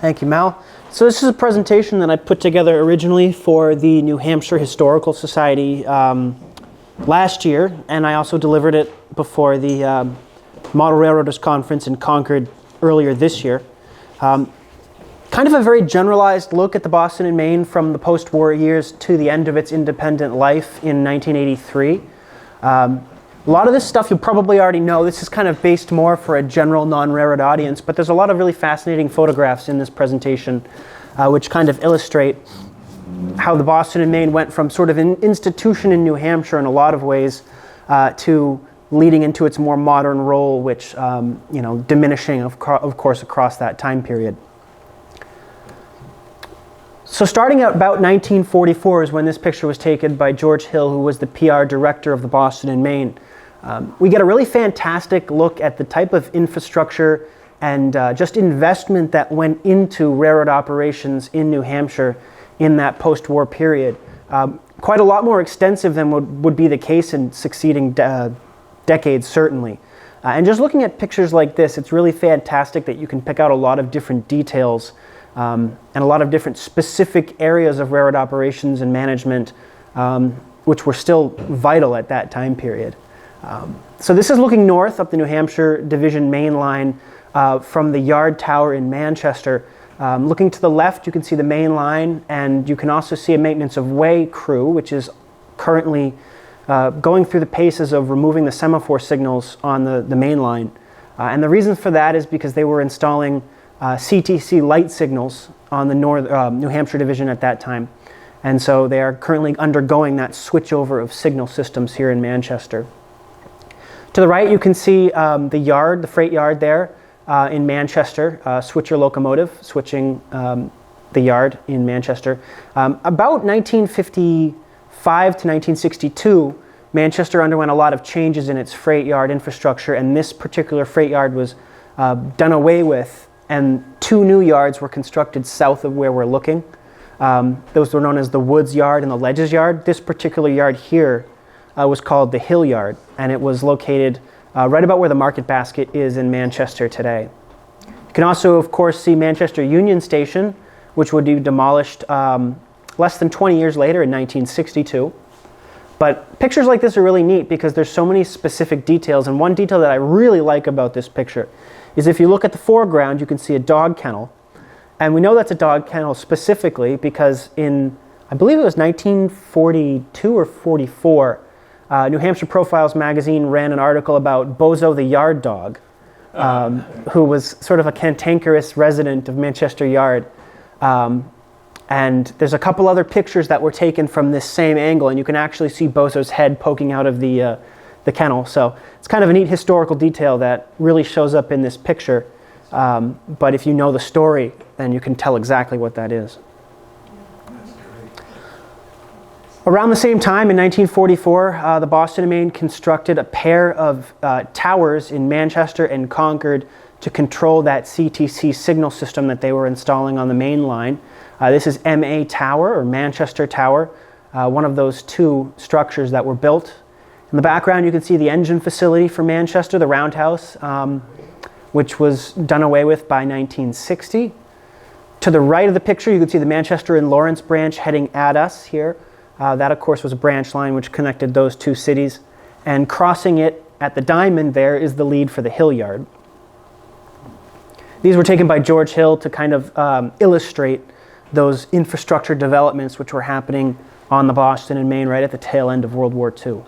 Thank you, Mal. So this is a presentation that I put together originally for the New Hampshire Historical Society last year, and I also delivered it before the Model Railroaders Conference in Concord earlier this year. Kind of a very generalized look at the Boston and Maine from the post-war years to the end of its independent life in 1983. A lot of this stuff you probably already know. This is kind of based more for a general non-railroad audience, but there's a lot of really fascinating photographs in this presentation which kind of illustrate how the Boston and Maine went from sort of an institution in New Hampshire in a lot of ways to leading into its more modern role, which, diminishing, of course, across that time period. So starting at about 1944 is when this picture was taken by George Hill, who was the PR director of the Boston and Maine. We get a really fantastic look at the type of infrastructure and just investment that went into railroad operations in New Hampshire in that post-war period. Quite a lot more extensive than would be the case in succeeding decades, certainly. And just looking at pictures like this, it's really fantastic that you can pick out a lot of different details and a lot of different specific areas of railroad operations and management which were still vital at that time period. So this is looking north up the New Hampshire Division main line from the yard tower in Manchester. Looking to the left, you can see the main line, and you can also see a maintenance of way crew, which is currently going through the paces of removing the semaphore signals on the main line. And the reason for that is because they were installing CTC light signals on the New Hampshire Division at that time. And so they are currently undergoing that switchover of signal systems here in Manchester. To the right, you can see the yard, the freight yard there in Manchester, switcher locomotive switching the yard in Manchester. About 1955 to 1962, Manchester underwent a lot of changes in its freight yard infrastructure, and this particular freight yard was done away with, and two new yards were constructed south of where we're looking. Those were known as the Woods Yard and the Ledges Yard. This particular yard here was called the Hill Yard, and it was located right about where the Market Basket is in Manchester today. You can also, of course, see Manchester Union Station, which would be demolished less than 20 years later in 1962. But pictures like this are really neat because there's so many specific details, and one detail that I really like about this picture is if you look at the foreground, you can see a dog kennel. And we know that's a dog kennel specifically because in, I believe it was 1942 or 44, New Hampshire Profiles magazine ran an article about Bozo the Yard Dog, who was sort of a cantankerous resident of Manchester Yard. And there's a couple other pictures that were taken from this same angle, and you can actually see Bozo's head poking out of the kennel. So it's kind of a neat historical detail that really shows up in this picture. But if you know the story, then you can tell exactly what that is. Around the same time, in 1944, the Boston and Maine constructed a pair of towers in Manchester and Concord to control that CTC signal system that they were installing on the main line. This is MA Tower, or Manchester Tower, one of those two structures that were built. In the background, you can see the engine facility for Manchester, the roundhouse, which was done away with by 1960. To the right of the picture, you can see the Manchester and Lawrence branch heading at us here. That, of course, was a branch line which connected those two cities. And crossing it at the diamond there is the lead for the Hill Yard. These were taken by George Hill to kind of illustrate those infrastructure developments which were happening on the Boston and Maine right at the tail end of World War II.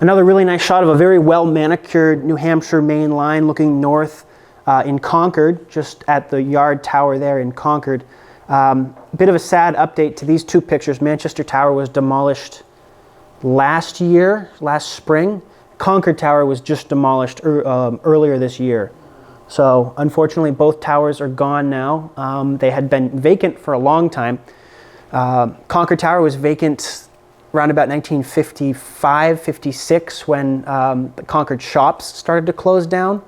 Another really nice shot of a very well-manicured New Hampshire main line looking north in Concord, just at the yard tower there in Concord. Bit of a sad update to these two pictures. Manchester Tower was demolished last spring. Concord Tower was just demolished earlier this year. So unfortunately, both towers are gone now. They had been vacant for a long time. Concord Tower was vacant around about 1955, 56 when the Concord shops started to close down.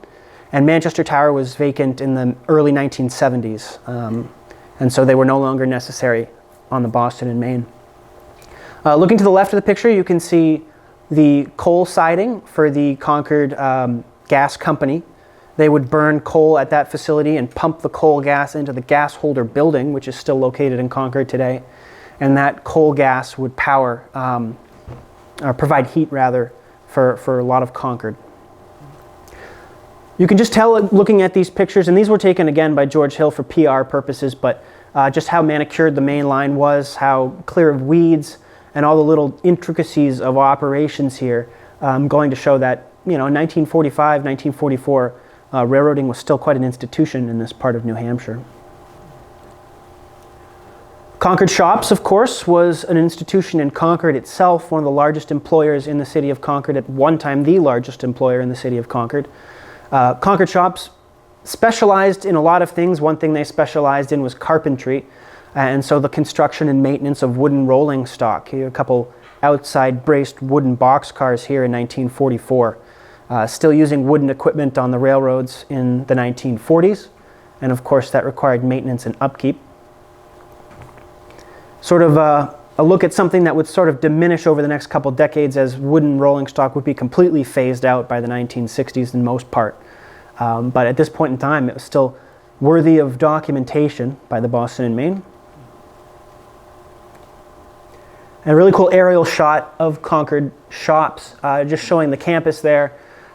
And Manchester Tower was vacant in the early 1970s. And so they were no longer necessary on the Boston and Maine. Looking to the left of the picture, you can see the coal siding for the Concord Gas Company. They would burn coal at that facility and pump the coal gas into the gas holder building, which is still located in Concord today. And that coal gas would power, or provide heat rather, for a lot of Concord. You can just tell looking at these pictures, and these were taken again by George Hill for PR purposes, but just how manicured the main line was, how clear of weeds, and all the little intricacies of operations here, going to show that, you know, in 1945, 1944, railroading was still quite an institution in this part of New Hampshire. Concord Shops, of course, was an institution in Concord itself, one of the largest employers in the city of Concord, at one time the largest employer in the city of Concord. Concord Shops specialized in a lot of things. One thing they specialized in was carpentry, and so the construction and maintenance of wooden rolling stock. Here, a couple outside braced wooden boxcars here in 1944. Still using wooden equipment on the railroads in the 1940s, and of course that required maintenance and upkeep. Sort of a look at something that would sort of diminish over the next couple decades as wooden rolling stock would be completely phased out by the 1960s in most part. But at this point in time, it was still worthy of documentation by the Boston and Maine. And a really cool aerial shot of Concord Shops, just showing the campus there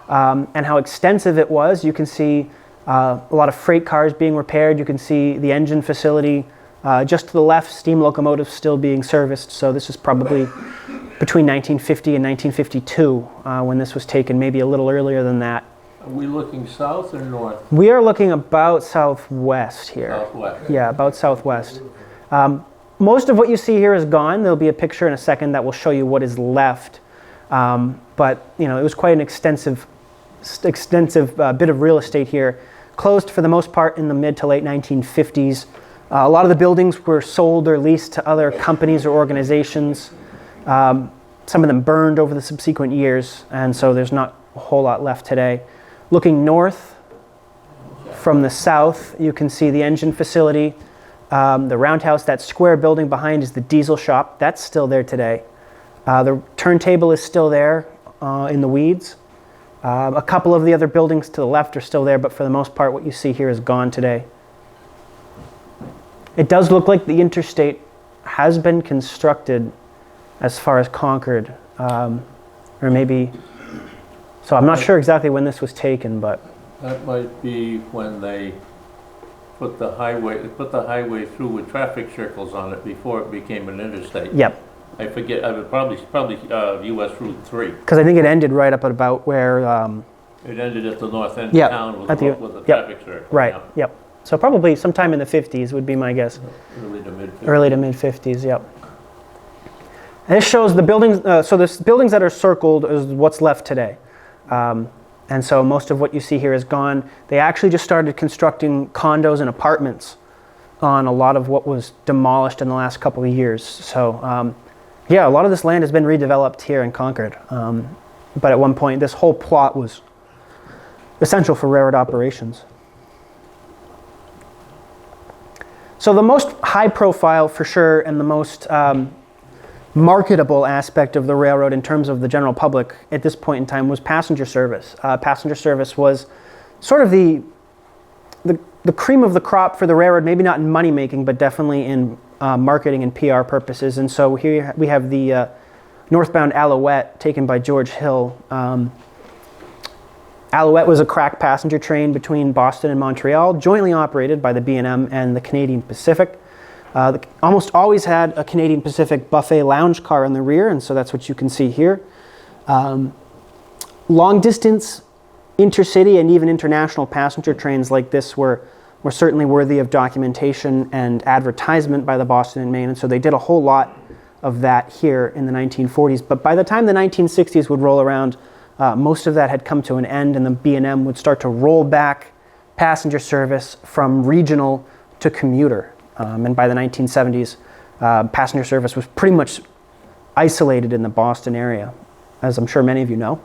and how extensive it was. You can see a lot of freight cars being repaired. You can see the engine facility. Just to the left, steam locomotives still being serviced. So this is probably between 1950 and 1952 when this was taken, maybe a little earlier than that. Are we looking south or north? We are looking about southwest here. Southwest. Yeah, about southwest. Most of what you see here is gone. There'll be a picture in a second that will show you what is left. But you know, it was quite an extensive bit of real estate here. Closed for the most part in the mid to late 1950s. A lot of the buildings were sold or leased to other companies or organizations. Some of them burned over the subsequent years, and so there's not a whole lot left today. Looking north from the south, you can see the engine facility, the roundhouse. That square building behind is the diesel shop. That's still there today. The turntable is still there in the weeds. A couple of the other buildings to the left are still there, but for the most part, what you see here is gone today. It does look like the interstate has been constructed as far as Concord, or maybe, so I'm not sure exactly when this was taken, but. That might be when they put the highway through with traffic circles on it before it became an interstate. Yep. I forget, I would probably US Route 3. Because I think it ended right up at about where. It ended at the north end of town with the traffic circle. Right, yep. So probably sometime in the 50s would be my guess. Early to mid-50s. Early to mid-50s, yep. And this shows the buildings, so the buildings that are circled is what's left today. And so most of what you see here is gone. They actually just started constructing condos and apartments on a lot of what was demolished in the last couple of years. So yeah, a lot of this land has been redeveloped here in Concord. But at one point, this whole plot was essential for railroad operations. So the most high profile for sure and the most marketable aspect of the railroad in terms of the general public at this point in time was passenger service. Passenger service was sort of the cream of the crop for the railroad, maybe not in money making, but definitely in marketing and PR purposes. And so here we have the northbound Alouette taken by George Hill. Alouette was a crack passenger train between Boston and Montreal, jointly operated by the B&M and the Canadian Pacific. Almost always had a Canadian Pacific buffet lounge car in the rear, and so that's what you can see here. Long distance, intercity, and even international passenger trains like this were certainly worthy of documentation and advertisement by the Boston and Maine, and so they did a whole lot of that here in the 1940s. But by the time the 1960s would roll around, most of that had come to an end, and the B&M would start to roll back passenger service from regional to commuter. And by the 1970s, passenger service was pretty much isolated in the Boston area, as I'm sure many of you know.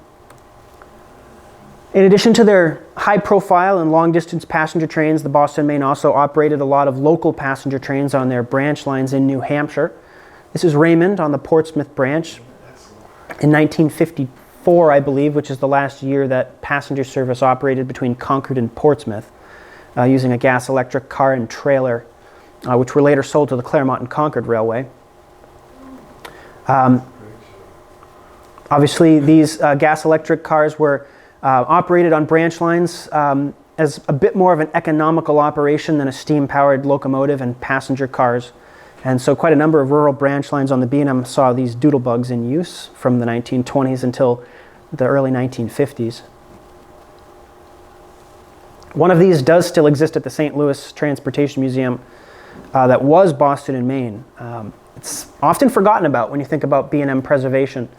In addition to their high-profile and long-distance passenger trains, the Boston and Maine also operated a lot of local passenger trains on their branch lines in New Hampshire. This is Raymond on the Portsmouth branch. In 1954, 1954, I believe, which is the last year that passenger service operated between Concord and Portsmouth, using a gas-electric car and trailer, which were later sold to the Claremont and Concord Railway. Obviously, these gas-electric cars were operated on branch lines as a bit more of an economical operation than a steam-powered locomotive and passenger cars. And so quite a number of rural branch lines on the B&M saw these doodlebugs in use from the 1920s until the early 1950s. One of these does still exist at the St. Louis Transportation Museum that was Boston and Maine. It's often forgotten about when you think about B&M preservation,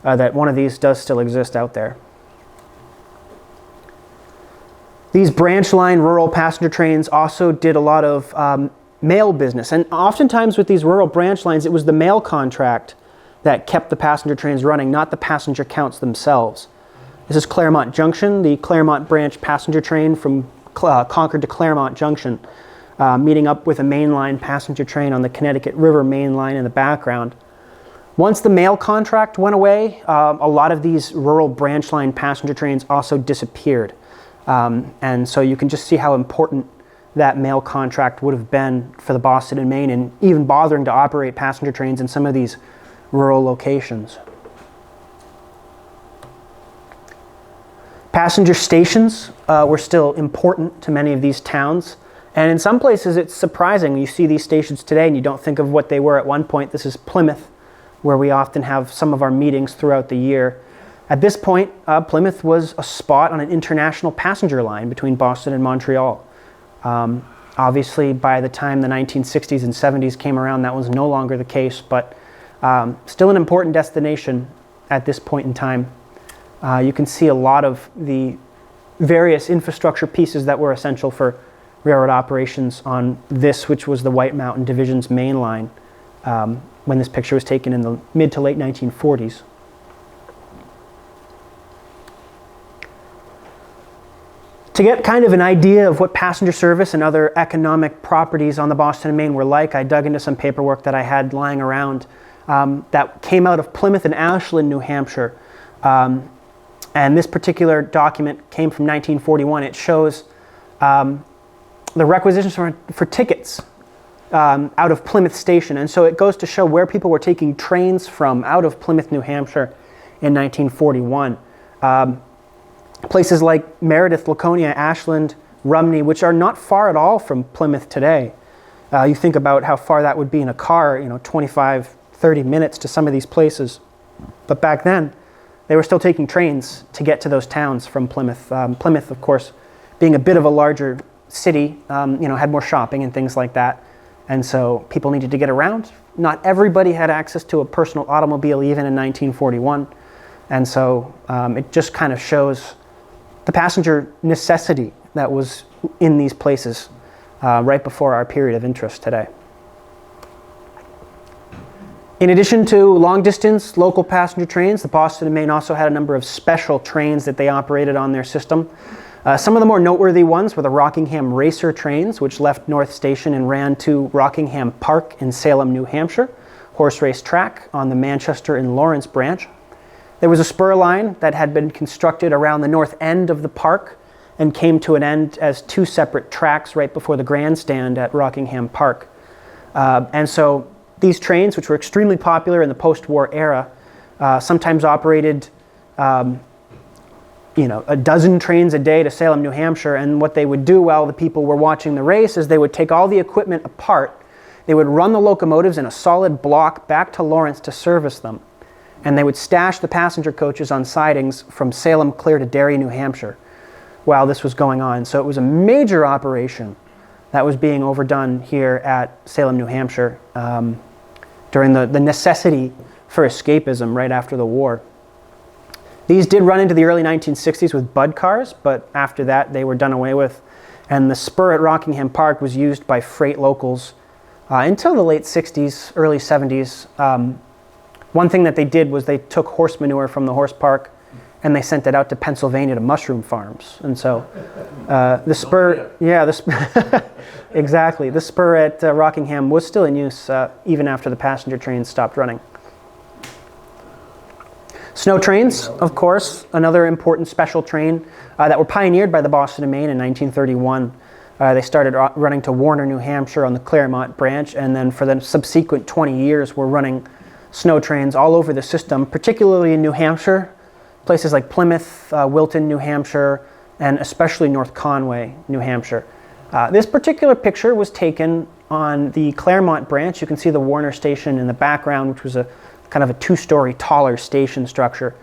that one of these does still exist out there. These branch line rural passenger trains also did a lot of mail business. And oftentimes with these rural branch lines, it was the mail contract that kept the passenger trains running, not the passenger counts themselves. This is Claremont Junction, the Claremont branch passenger train from Concord to Claremont Junction, meeting up with a mainline passenger train on the Connecticut River main line in the background. Once the mail contract went away, a lot of these rural branch line passenger trains also disappeared. And so you can just see how important that mail contract would have been for the Boston and Maine, and even bothering to operate passenger trains in some of these rural locations. Passenger stations were still important to many of these towns. And in some places it's surprising. You see these stations today and you don't think of what they were at one point. This is Plymouth, where we often have some of our meetings throughout the year. At this point, Plymouth was a spot on an international passenger line between Boston and Montreal. Obviously, by the time the 1960s and 70s came around, that was no longer the case, but still an important destination at this point in time. You can see a lot of the various infrastructure pieces that were essential for railroad operations on this, which was the White Mountain Division's main line, when this picture was taken in the mid to late 1940s. To get kind of an idea of what passenger service and other economic properties on the Boston and Maine were like, I dug into some paperwork that I had lying around that came out of Plymouth and Ashland, New Hampshire. And this particular document came from 1941. It shows the requisitions for tickets out of Plymouth Station. And so it goes to show where people were taking trains from out of Plymouth, New Hampshire in 1941. Places like Meredith, Laconia, Ashland, Rumney, which are not far at all from Plymouth today. You think about how far that would be in a car, 25, 30 minutes to some of these places. But back then, they were still taking trains to get to those towns from Plymouth. Plymouth, of course, being a bit of a larger city, had more shopping and things like that. And so people needed to get around. Not everybody had access to a personal automobile even in 1941. And so it just kind of shows the passenger necessity that was in these places right before our period of interest today. In addition to long-distance local passenger trains, the Boston and Maine also had a number of special trains that they operated on their system. Some of the more noteworthy ones were the Rockingham Racer trains, which left North Station and ran to Rockingham Park in Salem, New Hampshire, horse race track on the Manchester and Lawrence branch. There was a spur line that had been constructed around the north end of the park and came to an end as two separate tracks right before the grandstand at Rockingham Park. And so these trains, which were extremely popular in the post-war era, sometimes operated a dozen trains a day to Salem, New Hampshire. And what they would do while the people were watching the race is they would take all the equipment apart. They would run the locomotives in a solid block back to Lawrence to service them. And they would stash the passenger coaches on sidings from Salem clear to Derry, New Hampshire, while this was going on. So it was a major operation that was being overdone here at Salem, New Hampshire during the necessity for escapism right after the war. These did run into the early 1960s with bud cars, but after that they were done away with. And the spur at Rockingham Park was used by freight locals until the late 60s, early 70s. One thing that they did was they took horse manure from the horse park and they sent it out to Pennsylvania to mushroom farms. And so the spur, exactly. The spur at Rockingham was still in use even after the passenger trains stopped running. Snow trains, of course, another important special train that were pioneered by the Boston and Maine in 1931. They started running to Warner, New Hampshire on the Claremont branch, and then for the subsequent 20 years were running snow trains all over the system, particularly in New Hampshire, places like Plymouth, Wilton, New Hampshire, and especially North Conway, New Hampshire. This particular picture was taken on the Claremont branch. You can see the Warner station in the background, which was a kind of a two-story taller station structure.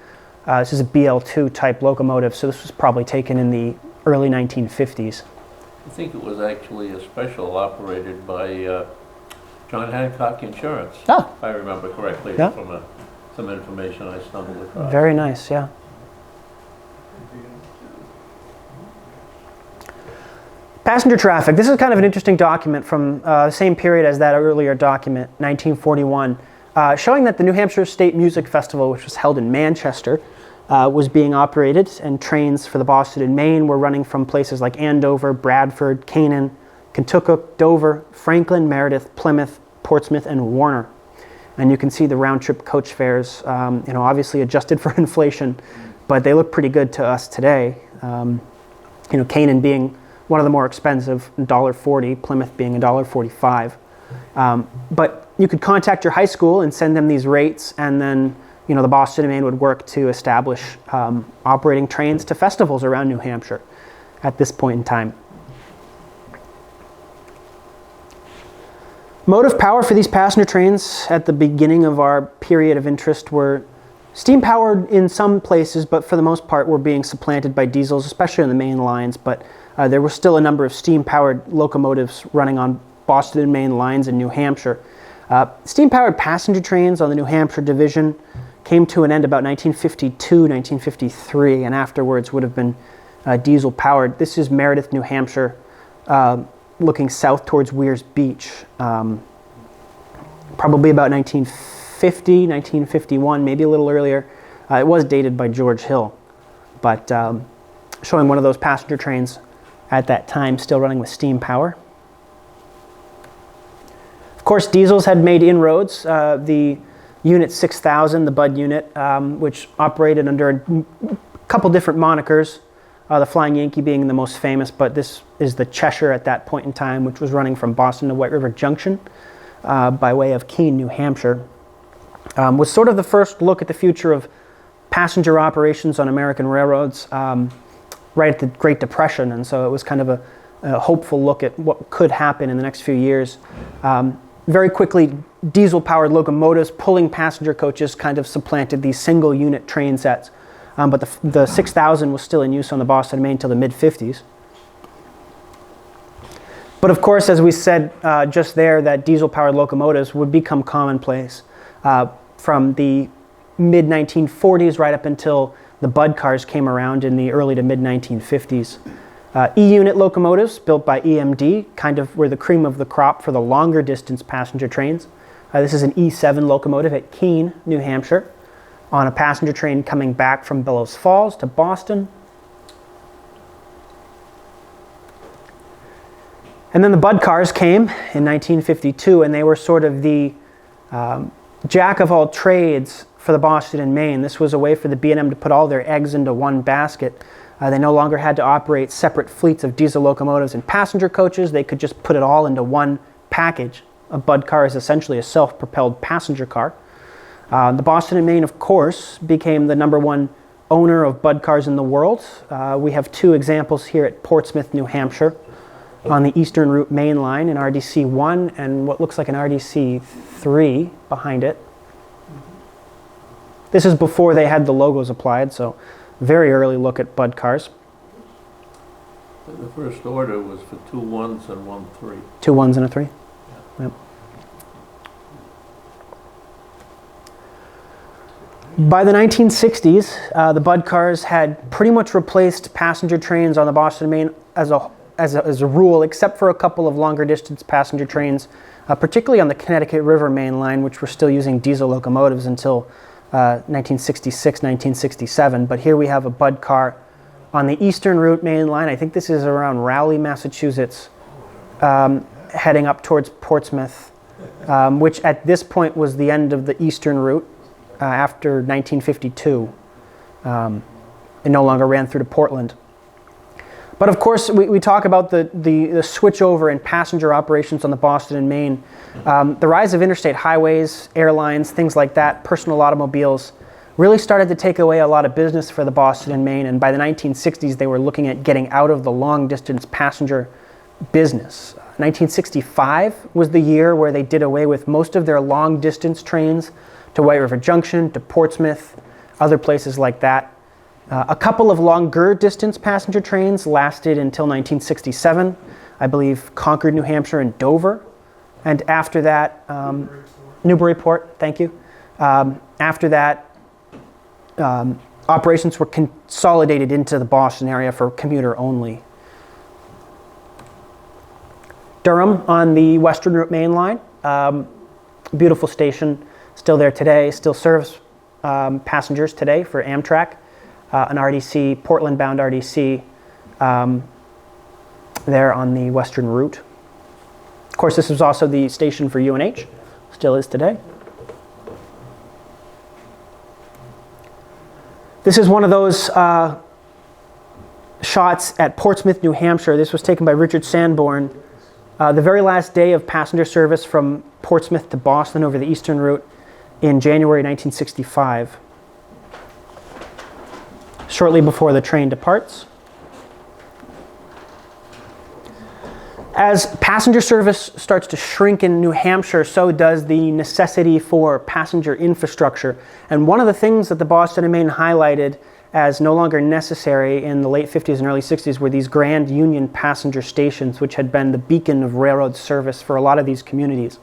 This is a BL2 type locomotive, so this was probably taken in the early 1950s. I think it was actually a special operated by John Hancock Insurance, Oh, if I remember correctly, Yeah. from some information I stumbled across. very nice, yeah. Passenger traffic. This is kind of an interesting document from the same period as that earlier document, 1941, showing that the New Hampshire State Music Festival, which was held in Manchester, was being operated, and trains for the Boston and Maine were running from places like Andover, Bradford, Canaan, Kentucky, Dover, Franklin, Meredith, Plymouth, Portsmouth, and Warner. And you can see the round-trip coach fares, obviously adjusted for inflation, but they look pretty good to us today. Canaan being one of the more expensive, $1.40, Plymouth being $1.45. But you could contact your high school and send them these rates, and then the Boston and Maine would work to establish operating trains to festivals around New Hampshire at this point in time. Motive power for these passenger trains at the beginning of our period of interest were steam-powered in some places, but for the most part were being supplanted by diesels, especially on the main lines. But there were still a number of steam-powered locomotives running on Boston and Maine lines in New Hampshire. Steam-powered passenger trains on the New Hampshire division came to an end about 1952, 1953, and afterwards would have been diesel-powered. This is Meredith, New Hampshire, looking south towards Weirs Beach. Probably about 1950, 1951, maybe a little earlier. It was dated by George Hill, but showing one of those passenger trains at that time, still running with steam power. Of course, diesels had made inroads. The Unit 6000, the Bud unit, which operated under a couple different monikers, the Flying Yankee being the most famous, but this is the Cheshire at that point in time, which was running from Boston to White River Junction by way of Keene, New Hampshire. Was sort of the first look at the future of passenger operations on American railroads right at the Great Depression, and so it was kind of a hopeful look at what could happen in the next few years. Very quickly, diesel-powered locomotives pulling passenger coaches kind of supplanted these single-unit train sets, but the 6000 was still in use on the Boston and Maine until the mid-50s. But of course, as we said just there, that diesel-powered locomotives would become commonplace from the mid-1940s right up until the Bud cars came around in the early to mid-1950s. E-unit locomotives built by EMD kind of were the cream of the crop for the longer distance passenger trains. This is an E7 locomotive at Keene, New Hampshire, on a passenger train coming back from Bellows Falls to Boston. And then the Bud cars came in 1952, and they were sort of the jack of all trades for the Boston and Maine. This was a way for the B&M to put all their eggs into one basket. They no longer had to operate separate fleets of diesel locomotives and passenger coaches. They could just put it all into one package. A Bud car is essentially a self-propelled passenger car. The Boston and Maine, of course, became the #1 owner of Bud cars in the world. We have two examples here at Portsmouth, New Hampshire, on the Eastern Route main line, an RDC-1 and what looks like an RDC-3 behind it. This is before they had the logos applied, so very early look at Bud cars. The first order was for 2 1s and 1 3. 2 1s and a 3? Yeah. Yep. By the 1960s, the Bud cars had pretty much replaced passenger trains on the Boston and Maine as a rule, except for a couple of longer distance passenger trains, particularly on the Connecticut River main line, which were still using diesel locomotives until 1966, 1967. But here we have a Bud car on the Eastern Route main line. I think this is around Rowley, Massachusetts, heading up towards Portsmouth, which at this point was the end of the Eastern Route. after 1952. It no longer ran through to Portland. But of course, we talk about the switch over in passenger operations on the Boston and Maine. The rise of interstate highways, airlines, things like that, personal automobiles, really started to take away a lot of business for the Boston and Maine. And by the 1960s, they were looking at getting out of the long-distance passenger business. 1965 was the year where they did away with most of their long-distance trains to White River Junction, to Portsmouth, other places like that. A couple of longer distance passenger trains lasted until 1967. I believe Concord, New Hampshire, and Dover. And after that, Newburyport, thank you. After that, operations were consolidated into the Boston area for commuter only. Durham on the Western Route Mainline, beautiful station, still there today, still serves passengers today for Amtrak. An RDC, Portland-bound RDC, there on the Western Route. Of course, this was also the station for UNH, still is today. This is one of those shots at Portsmouth, New Hampshire. This was taken by Richard Sanborn. The very last day of passenger service from Portsmouth to Boston over the Eastern Route in January 1965. Shortly before the train departs. As passenger service starts to shrink in New Hampshire, so does the necessity for passenger infrastructure. And one of the things that the Boston and Maine highlighted as no longer necessary in the late 50s and early 60s were these Grand Union passenger stations, which had been the beacon of railroad service for a lot of these communities.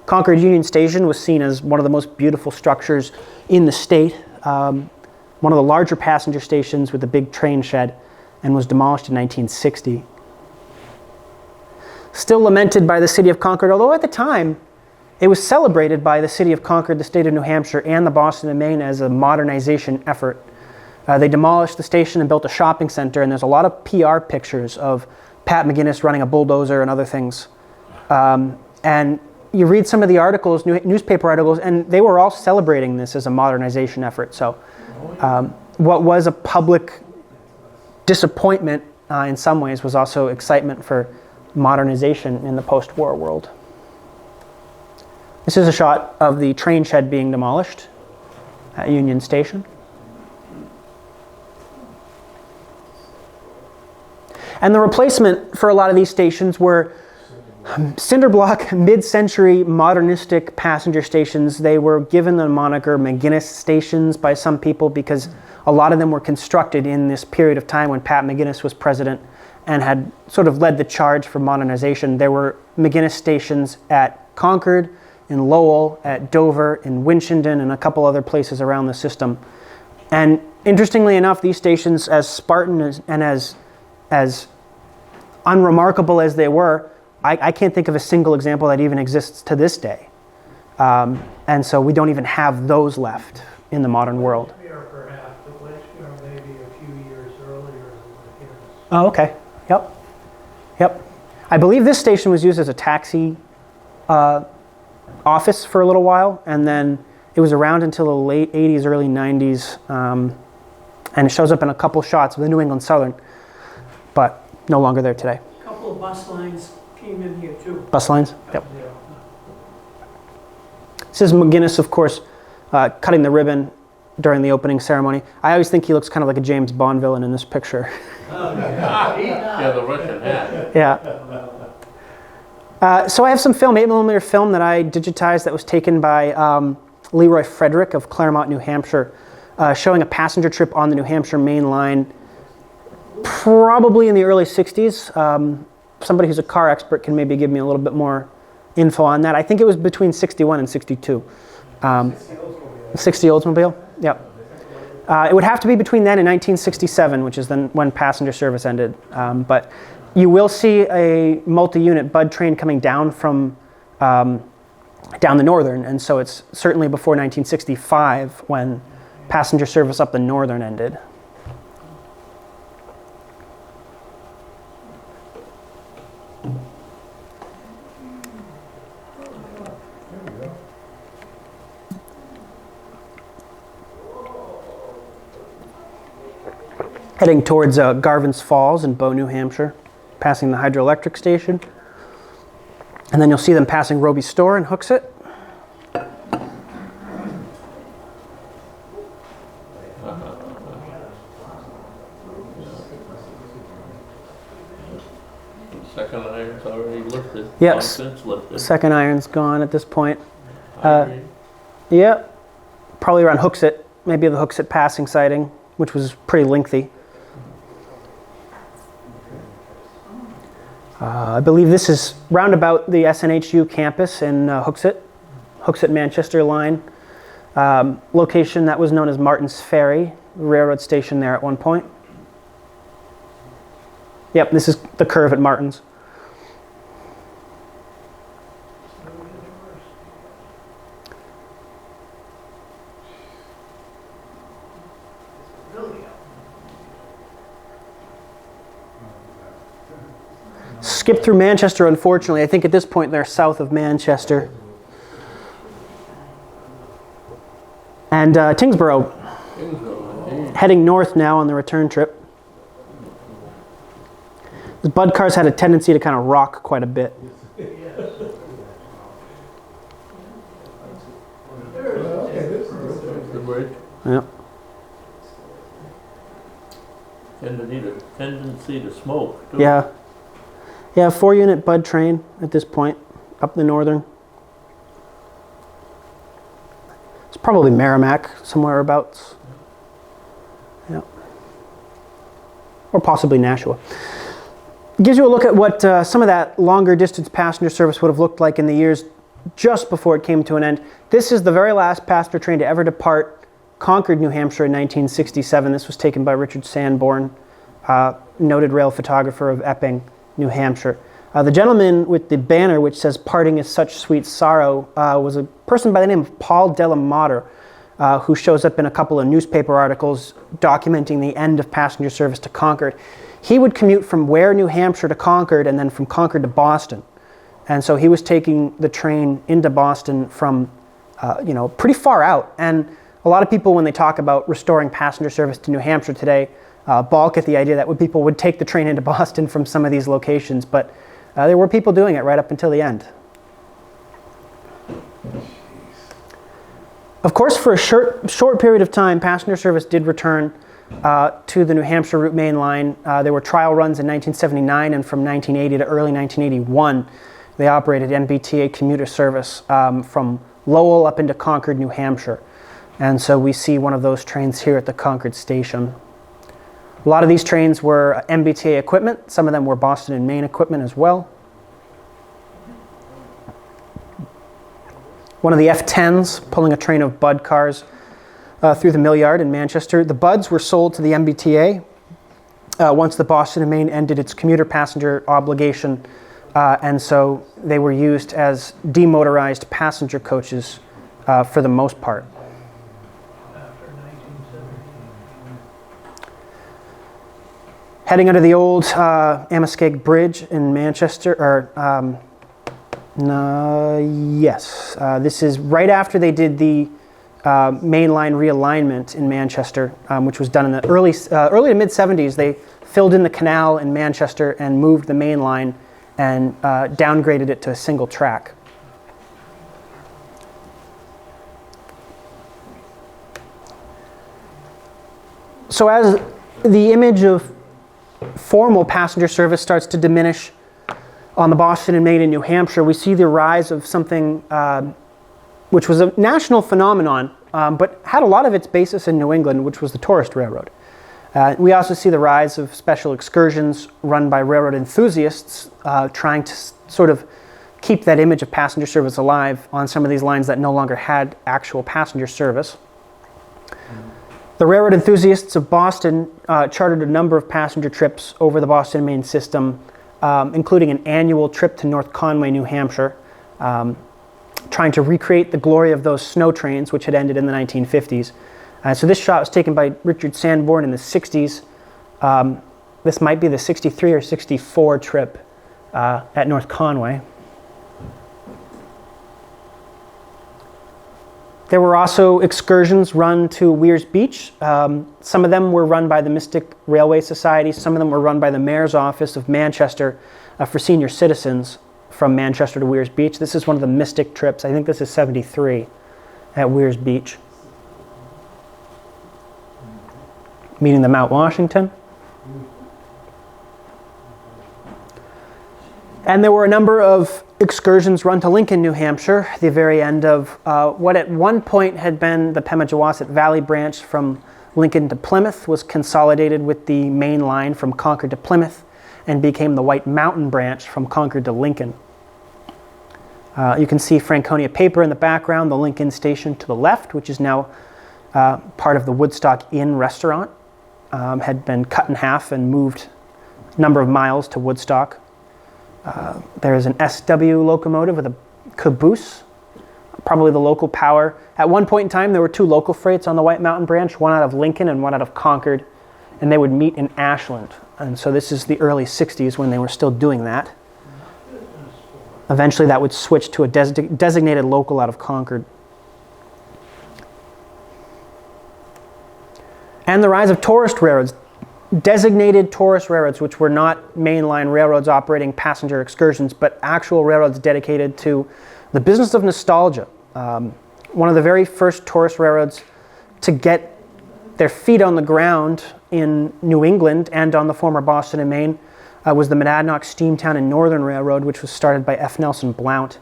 Concord Union Station was seen as one of the most beautiful structures in the state. One of the larger passenger stations with a big train shed, and was demolished in 1960. Still lamented by the city of Concord, although at the time it was celebrated by the city of Concord, the state of New Hampshire, and the Boston and Maine as a modernization effort. They demolished the station and built a shopping center, and there's a lot of PR pictures of Pat McGinnis running a bulldozer and other things. And you read some of the articles, newspaper articles, and they were all celebrating this as a modernization effort. So what was a public disappointment in some ways was also excitement for modernization in the post-war world. This is a shot of the train shed being demolished at Union Station. And the replacement for a lot of these stations were cinder block, mid-century modernistic passenger stations. They were given the moniker McGinnis stations by some people because a lot of them were constructed in this period of time when Pat McGinnis was president and had sort of led the charge for modernization. There were McGinnis stations at Concord, in Lowell, at Dover, in Winchendon, and a couple other places around the system. And interestingly enough, these stations, as Spartan and as unremarkable as they were, I can't think of a single example that even exists to this day. And so we don't even have those left in the modern world. Perhaps, but maybe a few years earlier. Oh, okay. Yep. I believe this station was used as a taxi office for a little while, and then it was around until the late 80s, early 90s, and it shows up in a couple shots of the New England Southern, but no longer there today. A couple of bus lines came in here too. Bus lines? Yep. This is McGinnis, of course, cutting the ribbon during the opening ceremony. I always think he looks kind of like a James Bond villain in this picture. Yeah, the Russian hat. Yeah. So I have some film, 8mm film that I digitized that was taken by Leroy Frederick of Claremont, New Hampshire, showing a passenger trip on the New Hampshire main line, probably in the early 60s. Somebody who's a car expert can maybe give me a little bit more info on that. I think it was between 61 and 62. 60 Oldsmobile? Yep. It would have to be between then and 1967, which is then when passenger service ended. But you will see a multi-unit Bud train coming down from down the Northern, and so it's certainly before 1965 when passenger service up the Northern ended. heading towards Garvin's Falls in Bow, New Hampshire, passing the hydroelectric station. And then you'll see them passing Roby's store in Hooksett. Second iron's already lifted. Yes. Since lifted. Second iron's gone at this point. I agree. Yeah, probably around Hooksett, maybe the Hooksett passing sighting, which was pretty lengthy. I believe this is roundabout the SNHU campus in Hooksett Manchester line. Location that was known as Martin's Ferry, railroad station there at one point. Yep, this is the curve at Martin's. Skip through Manchester, unfortunately. I think at this point they're south of Manchester. And Tingsboro, heading north now on the return trip. The Bud cars had a tendency to kind of rock quite a bit. The bridge. Yeah. Tend to need a tendency to smoke, too. Yeah. Yeah, 4-unit Bud train at this point, up the northern. It's probably Merrimack, somewhere abouts. Yeah. Or possibly Nashua. It gives you a look at what some of that longer distance passenger service would have looked like in the years just before it came to an end. This is the very last passenger train to ever depart Concord, New Hampshire in 1967. This was taken by Richard Sanborn, noted rail photographer of Epping, New Hampshire. The gentleman with the banner which says "Parting is such sweet sorrow" was a person by the name of Paul Delamater, who shows up in a couple of newspaper articles documenting the end of passenger service to Concord. He would commute from Ware, New Hampshire to Concord, and then from Concord to Boston. And so he was taking the train into Boston from, pretty far out. And a lot of people, when they talk about restoring passenger service to New Hampshire today, balk at the idea that people would take the train into Boston from some of these locations, but there were people doing it right up until the end. Of course, for a short period of time, passenger service did return to the New Hampshire route main line. There were trial runs in 1979, and from 1980 to early 1981, they operated MBTA commuter service from Lowell up into Concord, New Hampshire. And so we see one of those trains here at the Concord station. A lot of these trains were MBTA equipment. Some of them were Boston and Maine equipment as well. One of the F10s pulling a train of Bud cars through the mill yard in Manchester. The Buds were sold to the MBTA once the Boston and Maine ended its commuter passenger obligation, and so they were used as demotorized passenger coaches for the most part. Heading under the old Amoskeag Bridge in Manchester, yes. This is right after they did the mainline realignment in Manchester, which was done in the early to mid-70s. They filled in the canal in Manchester and moved the main line and downgraded it to a single track. So as the image of formal passenger service starts to diminish on the Boston and Maine in New Hampshire, we see the rise of something which was a national phenomenon, but had a lot of its basis in New England, which was the tourist railroad. We also see the rise of special excursions run by railroad enthusiasts trying to sort of keep that image of passenger service alive on some of these lines that no longer had actual passenger service. The railroad enthusiasts of Boston chartered a number of passenger trips over the Boston and Maine system, including an annual trip to North Conway, New Hampshire, trying to recreate the glory of those snow trains, which had ended in the 1950s. So this shot was taken by Richard Sanborn in the 60s. This might be the 63 or 64 trip at North Conway. There were also excursions run to Weirs Beach. Some of them were run by the Mystic Railway Society. Some of them were run by the Mayor's Office of Manchester for senior citizens from Manchester to Weirs Beach. This is one of the Mystic trips. I think this is 73 at Weirs Beach. Meeting the Mount Washington. And there were a number of excursions run to Lincoln, New Hampshire, the very end of what at one point had been the Pemigewasset Valley branch from Lincoln to Plymouth, was consolidated with the main line from Concord to Plymouth and became the White Mountain branch from Concord to Lincoln. You can see Franconia Paper in the background, the Lincoln station to the left, which is now part of the Woodstock Inn restaurant, had been cut in half and moved a number of miles to Woodstock. There is an SW locomotive with a caboose, probably the local power. At one point in time, there were two local freights on the White Mountain branch, one out of Lincoln and one out of Concord, and they would meet in Ashland. And so this is the early 60s when they were still doing that. Eventually that would switch to a designated local out of Concord. And the rise of tourist railroads. Designated tourist railroads, which were not mainline railroads operating passenger excursions, but actual railroads dedicated to the business of nostalgia. One of the very first tourist railroads to get their feet on the ground in New England and on the former Boston and Maine was the Monadnock, Steamtown, and Northern Railroad, which was started by F. Nelson Blount,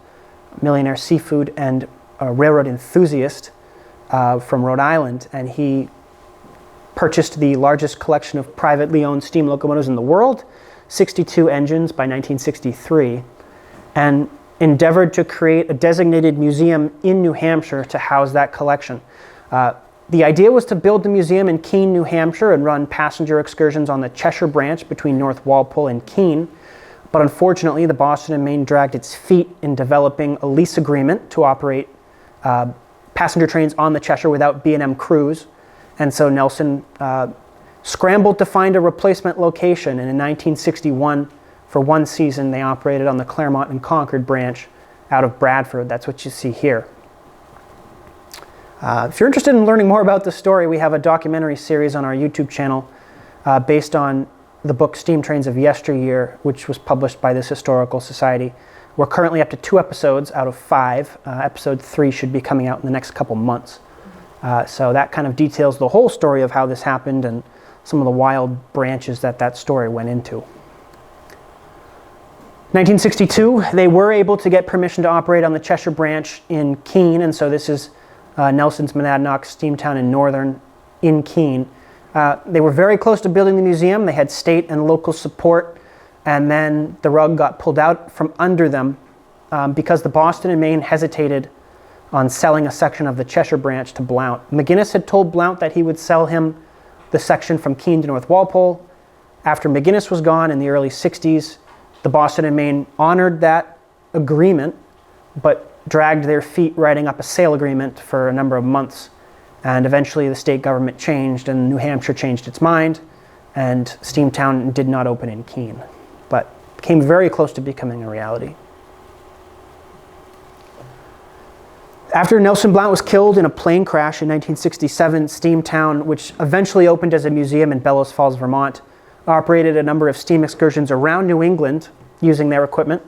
millionaire seafood and a railroad enthusiast from Rhode Island, and he purchased the largest collection of privately owned steam locomotives in the world, 62 engines by 1963, and endeavored to create a designated museum in New Hampshire to house that collection. The idea was to build the museum in Keene, New Hampshire, and run passenger excursions on the Cheshire branch between North Walpole and Keene. But unfortunately, the Boston and Maine dragged its feet in developing a lease agreement to operate passenger trains on the Cheshire without B&M crews. And so Nelson scrambled to find a replacement location, and in 1961, for one season, they operated on the Claremont and Concord branch out of Bradford. That's what you see here. If you're interested in learning more about this story, we have a documentary series on our YouTube channel based on the book Steam Trains of Yesteryear, which was published by this historical society. We're currently up to 2 episodes out of 5. Episode 3 should be coming out in the next couple months. So that kind of details the whole story of how this happened and some of the wild branches that story went into. 1962, they were able to get permission to operate on the Cheshire branch in Keene, and so this is Nelson's Monadnock, Steamtown, and Northern in Keene. They were very close to building the museum. They had state and local support, and then the rug got pulled out from under them because the Boston and Maine hesitated on selling a section of the Cheshire branch to Blount. McGinnis had told Blount that he would sell him the section from Keene to North Walpole. After McGinnis was gone in the early 60s, the Boston and Maine honored that agreement, but dragged their feet writing up a sale agreement for a number of months. And eventually the state government changed and New Hampshire changed its mind, and Steamtown did not open in Keene, but came very close to becoming a reality. After Nelson Blount was killed in a plane crash in 1967, Steamtown, which eventually opened as a museum in Bellows Falls, Vermont, operated a number of steam excursions around New England using their equipment.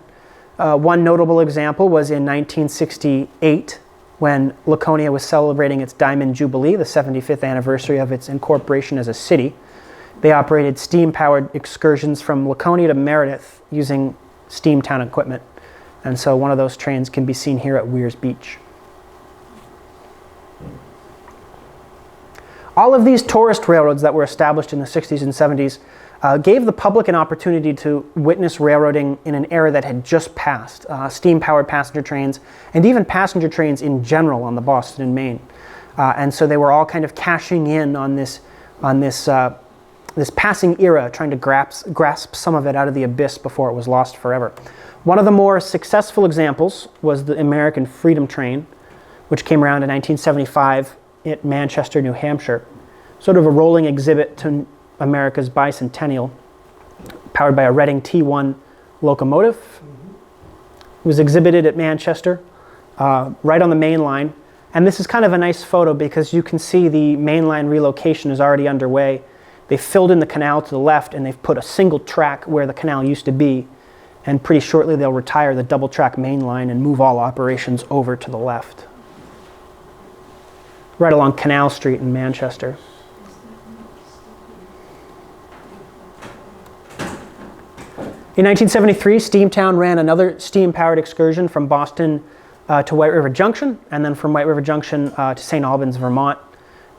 One notable example was in 1968 when Laconia was celebrating its Diamond Jubilee, the 75th anniversary of its incorporation as a city. They operated steam-powered excursions from Laconia to Meredith using Steamtown equipment. And so one of those trains can be seen here at Weirs Beach. All of these tourist railroads that were established in the 60s and 70s gave the public an opportunity to witness railroading in an era that had just passed. Steam-powered passenger trains, and even passenger trains in general on the Boston and Maine. And so they were all kind of cashing in on this passing era, trying to grasp some of it out of the abyss before it was lost forever. One of the more successful examples was the American Freedom Train, which came around in 1975 at Manchester, New Hampshire. Sort of a rolling exhibit to America's bicentennial, powered by a Reading T1 locomotive. It was exhibited at Manchester, right on the main line. And this is kind of a nice photo because you can see the mainline relocation is already underway. They filled in the canal to the left and they've put a single track where the canal used to be. And pretty shortly they'll retire the double track main line and move all operations over to the left. Right along Canal Street in Manchester. In 1973, Steamtown ran another steam-powered excursion from Boston to White River Junction, and then from White River Junction to St. Albans, Vermont.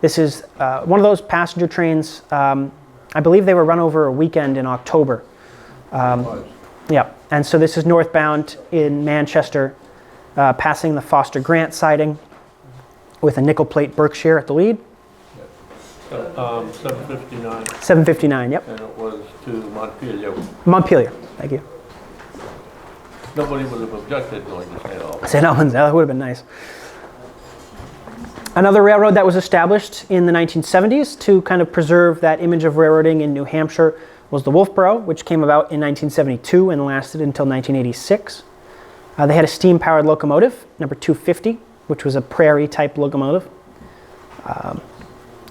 This is one of those passenger trains. I believe they were run over a weekend in October. Yeah, and so this is northbound in Manchester, passing the Foster Grant siding with a nickel plate Berkshire at the lead. 759. 759, yep. And it was to Montpelier. Montpelier, thank you. Nobody would have objected going to St. Albans. St. Albans, that would have been nice. Another railroad that was established in the 1970s to kind of preserve that image of railroading in New Hampshire was the Wolfboro, which came about in 1972 and lasted until 1986. They had a steam-powered locomotive, number 250, which was a prairie-type locomotive.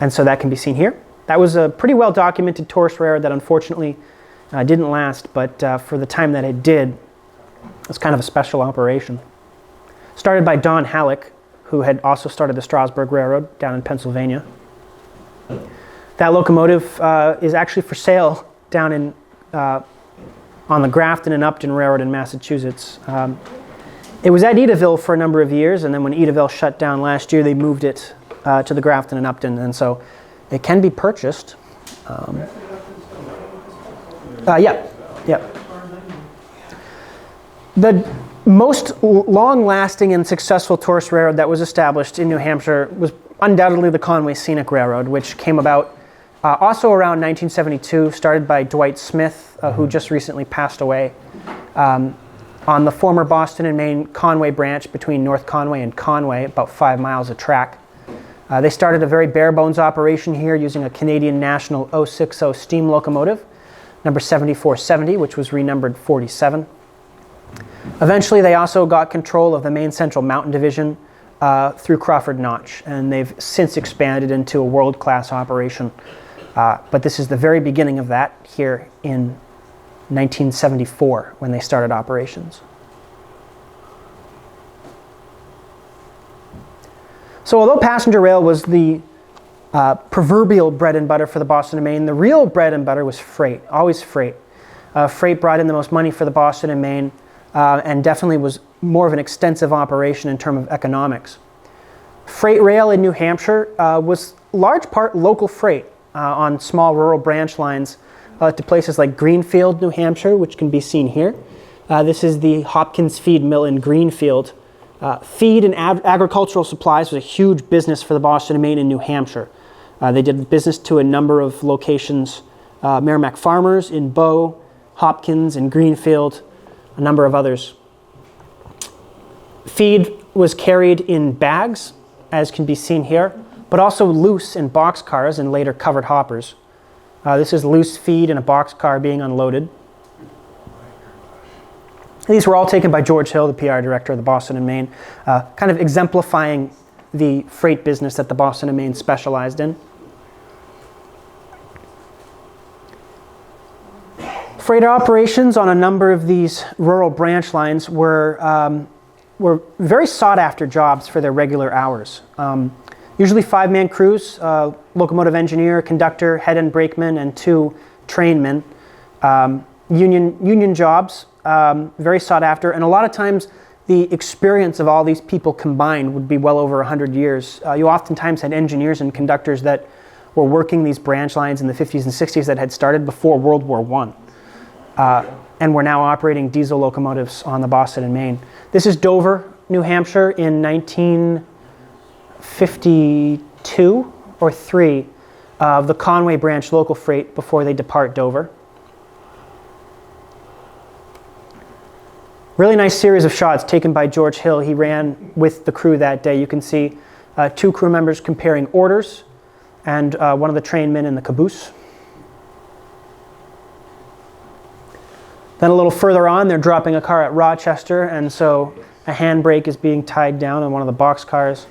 And so that can be seen here. That was a pretty well-documented tourist railroad that unfortunately didn't last, but for the time that it did, it was kind of a special operation. Started by Don Halleck, who had also started the Strasburg Railroad down in Pennsylvania. That locomotive is actually for sale down in on the Grafton and Upton Railroad in Massachusetts. It was at Edaville for a number of years, and then when Edaville shut down last year, they moved it to the Grafton and Upton, and so it can be purchased. Yeah. The most long-lasting and successful tourist railroad that was established in New Hampshire was undoubtedly the Conway Scenic Railroad, which came about also around 1972, started by Dwight Smith, who just recently passed away, on the former Boston and Maine Conway branch between North Conway and Conway, about 5 miles of track. They started a very bare-bones operation here using a Canadian National 060 steam locomotive, number 7470, which was renumbered 47. Eventually, they also got control of the Maine Central Mountain Division through Crawford Notch, and they've since expanded into a world-class operation. But this is the very beginning of that here in 1974 when they started operations. So although passenger rail was the proverbial bread and butter for the Boston and Maine, the real bread and butter was freight, always freight. Freight brought in the most money for the Boston and Maine, and definitely was more of an extensive operation in terms of economics. Freight rail in New Hampshire was large part local freight on small rural branch lines to places like Greenfield, New Hampshire, which can be seen here. This is the Hopkins Feed Mill in Greenfield. Feed and agricultural supplies was a huge business for the Boston and Maine in New Hampshire. They did business to a number of locations, Merrimack Farmers in Bow, Hopkins in Greenfield, a number of others. Feed was carried in bags, as can be seen here, but also loose in boxcars and later covered hoppers. This is loose feed in a boxcar being unloaded. These were all taken by George Hill, the PR director of the Boston and Maine, kind of exemplifying the freight business that the Boston and Maine specialized in. Freight operations on a number of these rural branch lines were very sought-after jobs for their regular hours. Usually 5-man crews, locomotive engineer, conductor, head and brakeman, and 2 trainmen. Union jobs, very sought after, and a lot of times the experience of all these people combined would be well over 100 years. You oftentimes had engineers and conductors that were working these branch lines in the 50s and 60s that had started before World War I. And were now operating diesel locomotives on the Boston and Maine. This is Dover, New Hampshire in 1952 or 3 of the Conway branch local freight before they depart Dover. Really nice series of shots taken by George Hill. He ran with the crew that day. You can see 2 crew members comparing orders and one of the trainmen in the caboose. Then a little further on, they're dropping a car at Rochester, and so a handbrake is being tied down on one of the boxcars.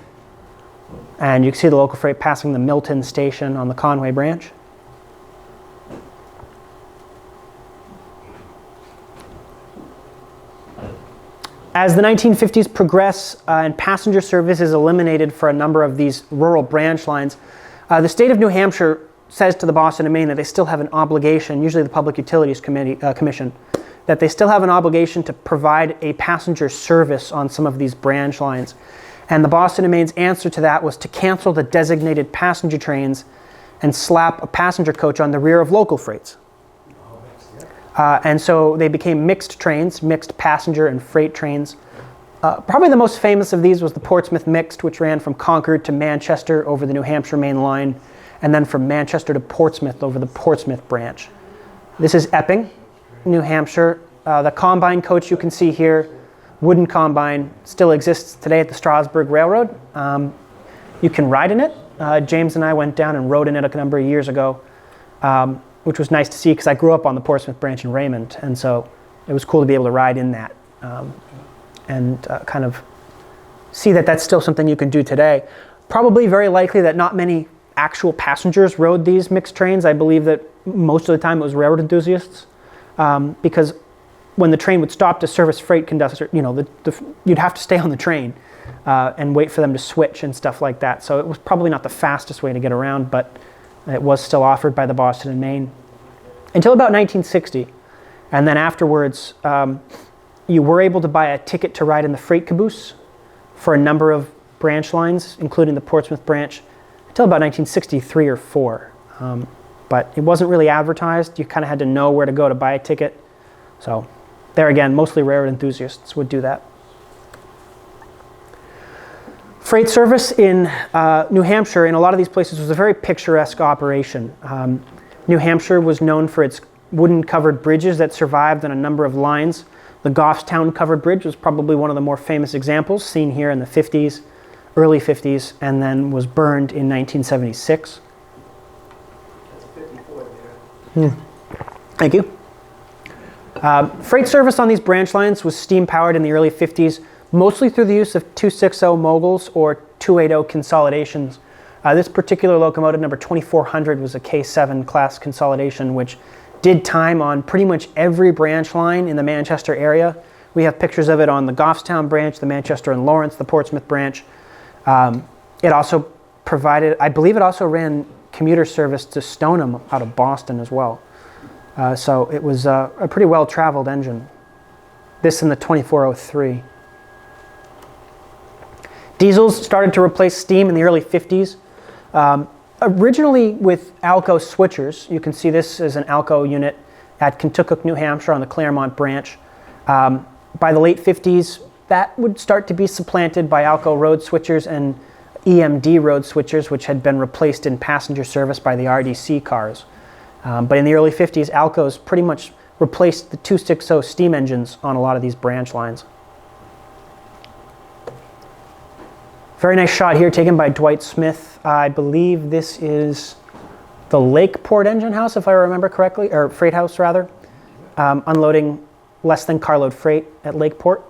And you can see the local freight passing the Milton station on the Conway branch. As the 1950s progress and passenger service is eliminated for a number of these rural branch lines, the state of New Hampshire says to the Boston and Maine that they still have an obligation, usually the Public Utilities Commission, that they still have an obligation to provide a passenger service on some of these branch lines. And the Boston and Maine's answer to that was to cancel the designated passenger trains and slap a passenger coach on the rear of local freights. And so they became mixed trains, mixed passenger and freight trains. Probably the most famous of these was the Portsmouth Mixed, which ran from Concord to Manchester over the New Hampshire main line, and then from Manchester to Portsmouth over the Portsmouth branch. This is Epping, New Hampshire. The combine coach you can see here, wooden combine, still exists today at the Strasburg Railroad. You can ride in it. James and I went down and rode in it a number of years ago, which was nice to see because I grew up on the Portsmouth branch in Raymond, and so it was cool to be able to ride in that and kind of see that that's still something you can do today. Probably very likely that not many actual passengers rode these mixed trains. I believe that most of the time it was railroad enthusiasts, because when the train would stop to service freight conductor, you'd have to stay on the train and wait for them to switch and stuff like that. So it was probably not the fastest way to get around, but it was still offered by the Boston and Maine until about 1960. And then afterwards, you were able to buy a ticket to ride in the freight caboose for a number of branch lines, including the Portsmouth branch, until about 1963 or 4. But it wasn't really advertised. You kind of had to know where to go to buy a ticket. So there again, mostly railroad enthusiasts would do that. Freight service in New Hampshire, in a lot of these places, was a very picturesque operation. New Hampshire was known for its wooden covered bridges that survived on a number of lines. The Goffstown covered bridge was probably one of the more famous examples, seen here in the 50s, early 50s, and then was burned in 1976. That's 54 there. Thank you. Freight service on these branch lines was steam powered in the early 50s, mostly through the use of 260 moguls or 280 consolidations. This particular locomotive, number 2400, was a K7 class consolidation, which did time on pretty much every branch line in the Manchester area. We have pictures of it on the Goffstown branch, the Manchester and Lawrence, the Portsmouth branch. It also provided, I believe it also ran commuter service to Stoneham out of Boston as well. So it was a pretty well-traveled engine. This in the 2403. Diesels started to replace steam in the early 50s. Originally with Alco switchers. You can see this as an Alco unit at Kentucky, New Hampshire on the Claremont branch. By the late 50s, that would start to be supplanted by Alco road switchers and EMD road switchers, which had been replaced in passenger service by the RDC cars. But in the early 50s, Alcos pretty much replaced the 260 steam engines on a lot of these branch lines. Very nice shot here taken by Dwight Smith. I believe this is the Lakeport engine house, if I remember correctly, or freight house rather, unloading less-than-carload freight at Lakeport.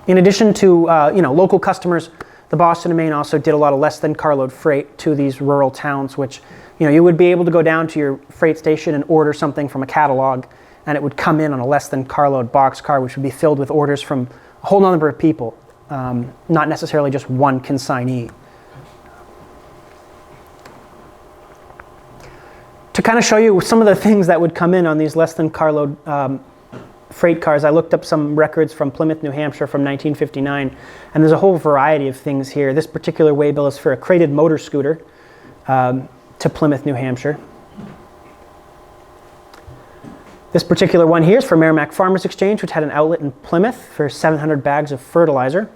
In addition to local customers, the Boston and Maine also did a lot of less-than-carload freight to these rural towns, which you would be able to go down to your freight station and order something from a catalog, and it would come in on a less-than-carload boxcar, which would be filled with orders from a whole number of people, not necessarily just one consignee. To kind of show you some of the things that would come in on these less-than-carload freight cars, I looked up some records from Plymouth, New Hampshire from 1959, and there's a whole variety of things here. This particular waybill is for a crated motor scooter to Plymouth, New Hampshire. This particular one here is for Merrimack Farmers Exchange, which had an outlet in Plymouth for 700 bags of fertilizer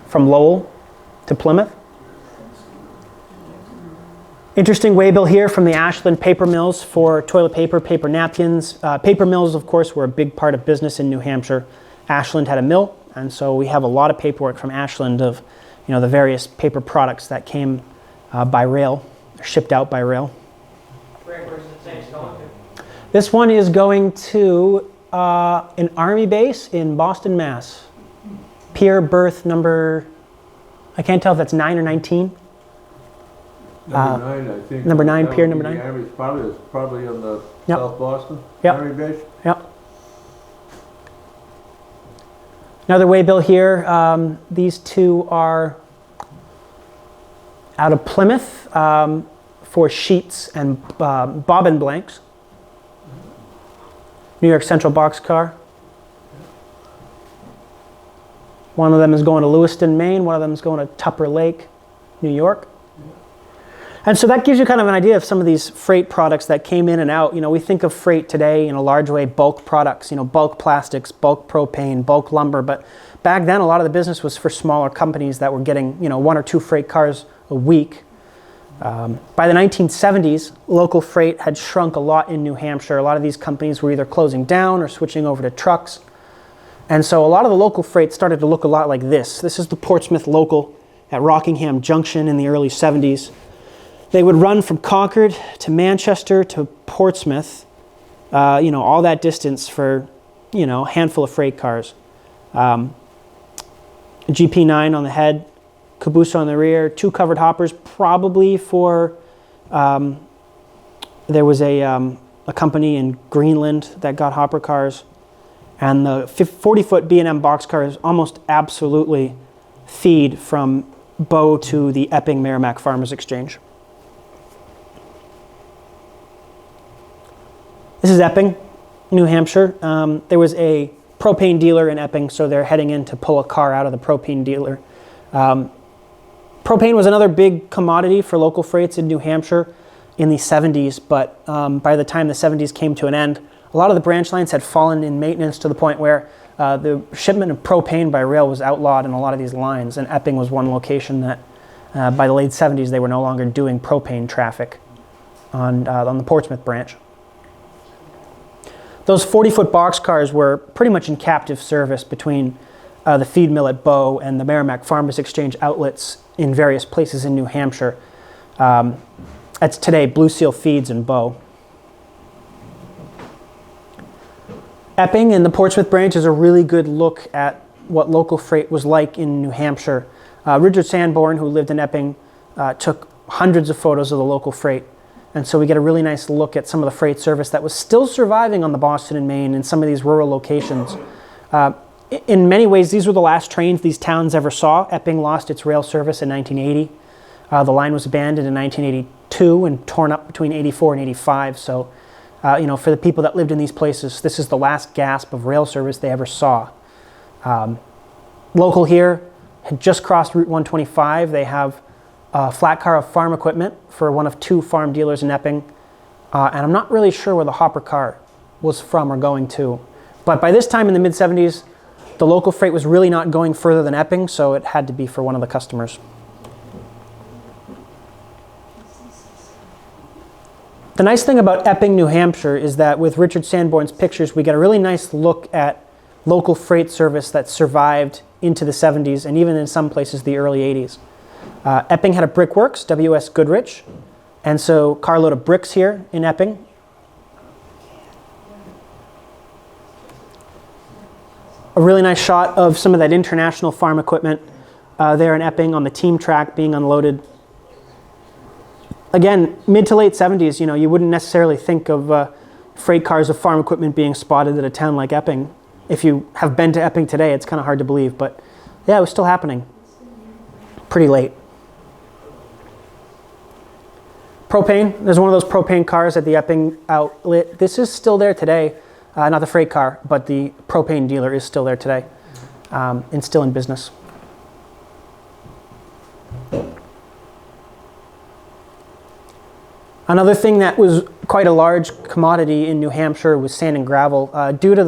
from Lowell to Plymouth. Interesting waybill here from the Ashland paper mills for toilet paper, paper napkins. Paper mills, of course, were a big part of business in New Hampshire. Ashland had a mill, and so we have a lot of paperwork from Ashland of the various paper products that came by rail, shipped out by rail. This one is going to an Army base in Boston, Mass. pier berth number, I can't tell if that's 9 or 19. Number 9, I think. Number 9, That pier would number be 9. the average, probably on the Yep. South Boston. Yep. Army base. Yep. Another waybill here. These two are out of Plymouth for sheets and bobbin blanks. New York Central boxcar. One of them is going to Lewiston, Maine. One of them is going to Tupper Lake, New York. And so that gives you kind of an idea of some of these freight products that came in and out. You know, we think of freight today in a large way, bulk products, you know, bulk plastics, bulk propane, bulk lumber. But back then, a lot of the business was for smaller companies that were getting, you know, 1 or 2 freight cars a week. By the 1970s, local freight had shrunk a lot in New Hampshire. A lot of these companies were either closing down or switching over to trucks. And so a lot of the local freight started to look a lot like this. This is the Portsmouth local at Rockingham Junction in the early 70s. They would run from Concord to Manchester to Portsmouth, you know, all that distance for, you know, a handful of freight cars. A GP9 on the head, caboose on the rear, 2 covered hoppers, probably for, there was a company in Greenland that got hopper cars. And the 40-foot B&M boxcar is almost absolutely feed from Bow to the Epping Merrimack Farmers Exchange. This is Epping, New Hampshire. There was a propane dealer in Epping, so they're heading in to pull a car out of the propane dealer. Propane was another big commodity for local freights in New Hampshire in the 70s, but by the time the 70s came to an end, a lot of the branch lines had fallen in maintenance to the point where the shipment of propane by rail was outlawed in a lot of these lines, and Epping was one location that by the late 70s they were no longer doing propane traffic on the Portsmouth branch. Those 40-foot boxcars were pretty much in captive service between the feed mill at Bow and the Merrimack Farmers Exchange outlets in various places in New Hampshire. That's today Blue Seal Feeds in Bow. Epping and the Portsmouth branch is a really good look at what local freight was like in New Hampshire. Richard Sanborn, who lived in Epping, took hundreds of photos of the local freight. And so we get a really nice look at some of the freight service that was still surviving on the Boston and Maine in some of these rural locations. In many ways, these were the last trains these towns ever saw. Epping lost its rail service in 1980. The line was abandoned in 1982 and torn up between 84 and 85. So, you know, for the people that lived in these places, this is the last gasp of rail service they ever saw. Local here had just crossed Route 125. They have a flat car of farm equipment for one of 2 farm dealers in Epping. And I'm not really sure where the hopper car was from or going to. But by this time in the mid-70s, the local freight was really not going further than Epping, so it had to be for one of the customers. The nice thing about Epping, New Hampshire is that with Richard Sanborn's pictures, we get a really nice look at local freight service that survived into the 70s and even in some places the early 80s. Epping had a brickworks, W.S. Goodrich, and so carload of bricks here in Epping. A really nice shot of some of that international farm equipment there in Epping on the team track being unloaded. Again, mid to late 70s, you know, you wouldn't necessarily think of freight cars of farm equipment being spotted at a town like Epping. If you have been to Epping today, it's kind of hard to believe, but yeah, it was still happening pretty late. Propane, there's one of those propane cars at the Epping outlet. This is still there today, not the freight car, but the propane dealer is still there today and still in business. Another thing that was quite a large commodity in New Hampshire was sand and gravel. Due to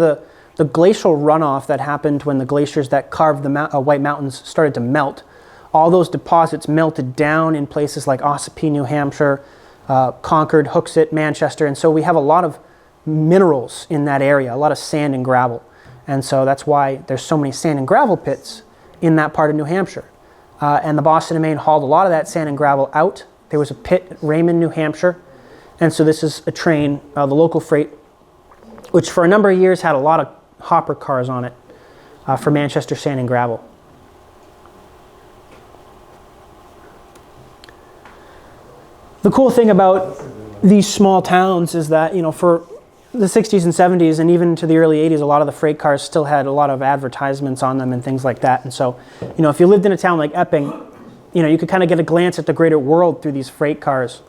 the glacial runoff that happened when the glaciers that carved the White Mountains started to melt, all those deposits melted down in places like Ossipee, New Hampshire, Concord, Hooksett, Manchester, and so we have a lot of minerals in that area, a lot of sand and gravel. And so that's why there's so many sand and gravel pits in that part of New Hampshire. And the Boston and Maine hauled a lot of that sand and gravel out. There was a pit at Raymond, New Hampshire, and so this is a train, the local freight, which for a number of years had a lot of hopper cars on it for Manchester sand and gravel. The cool thing about these small towns is that, you know, for the 60s and 70s and even to the early 80s, a lot of the freight cars still had a lot of advertisements on them and things like that. And so, you know, if you lived in a town like Epping, you know, you could kind of get a glance at the greater world through these freight cars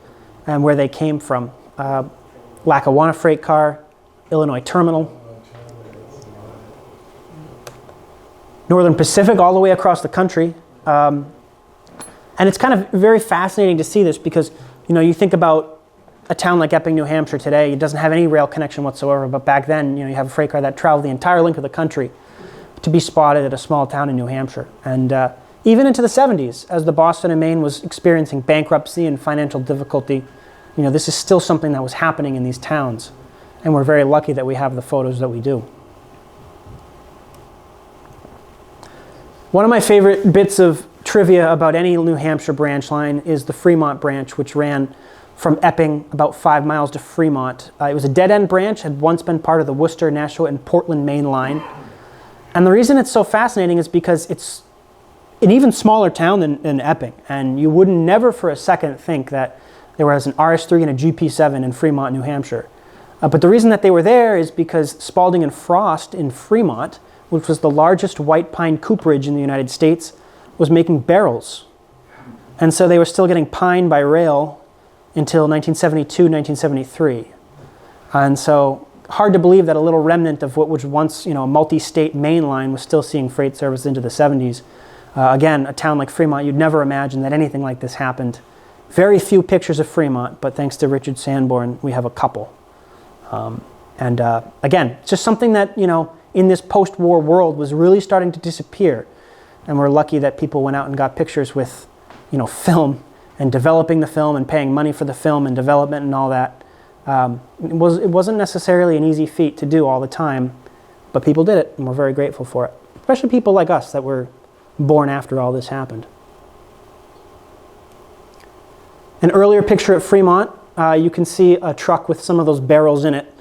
and where they came from. Lackawanna freight car, Illinois Terminal, Northern Pacific, all the way across the country. And it's kind of very fascinating to see this because, you know, you think about a town like Epping, New Hampshire today, it doesn't have any rail connection whatsoever, but back then, you know, you have a freight car that traveled the entire length of the country to be spotted at a small town in New Hampshire. And even into the 70s, as the Boston and Maine was experiencing bankruptcy and financial difficulty, you know, this is still something that was happening in these towns. And we're very lucky that we have the photos that we do. One of my favorite bits of trivia about any New Hampshire branch line is the Fremont branch, which ran from Epping about 5 miles to Fremont. It was a dead-end branch, had once been part of the Worcester, Nashua, and Portland main line. And the reason it's so fascinating is because it's an even smaller town than Epping. And you would never for a second think that there was an RS3 and a GP7 in Fremont, New Hampshire. But the reason that they were there is because Spalding and Frost in Fremont, which was the largest white pine cooperage in the United States, was making barrels. And so they were still getting pine by rail until 1972, 1973. And so hard to believe that a little remnant of what was once, you know, a multi-state main line was still seeing freight service into the 70s. Again, a town like Fremont, you'd never imagine that anything like this happened. Very few pictures of Fremont, but thanks to Richard Sanborn, we have a couple. Again, it's just something that, you know, in this post-war world was really starting to disappear. And we're lucky that people went out and got pictures with, you know, film and developing the film and paying money for the film and development and all that. It wasn't necessarily an easy feat to do all the time, but people did it, and we're very grateful for it. Especially people like us that were born after all this happened. An earlier picture at Fremont, you can see a truck with some of those barrels in it.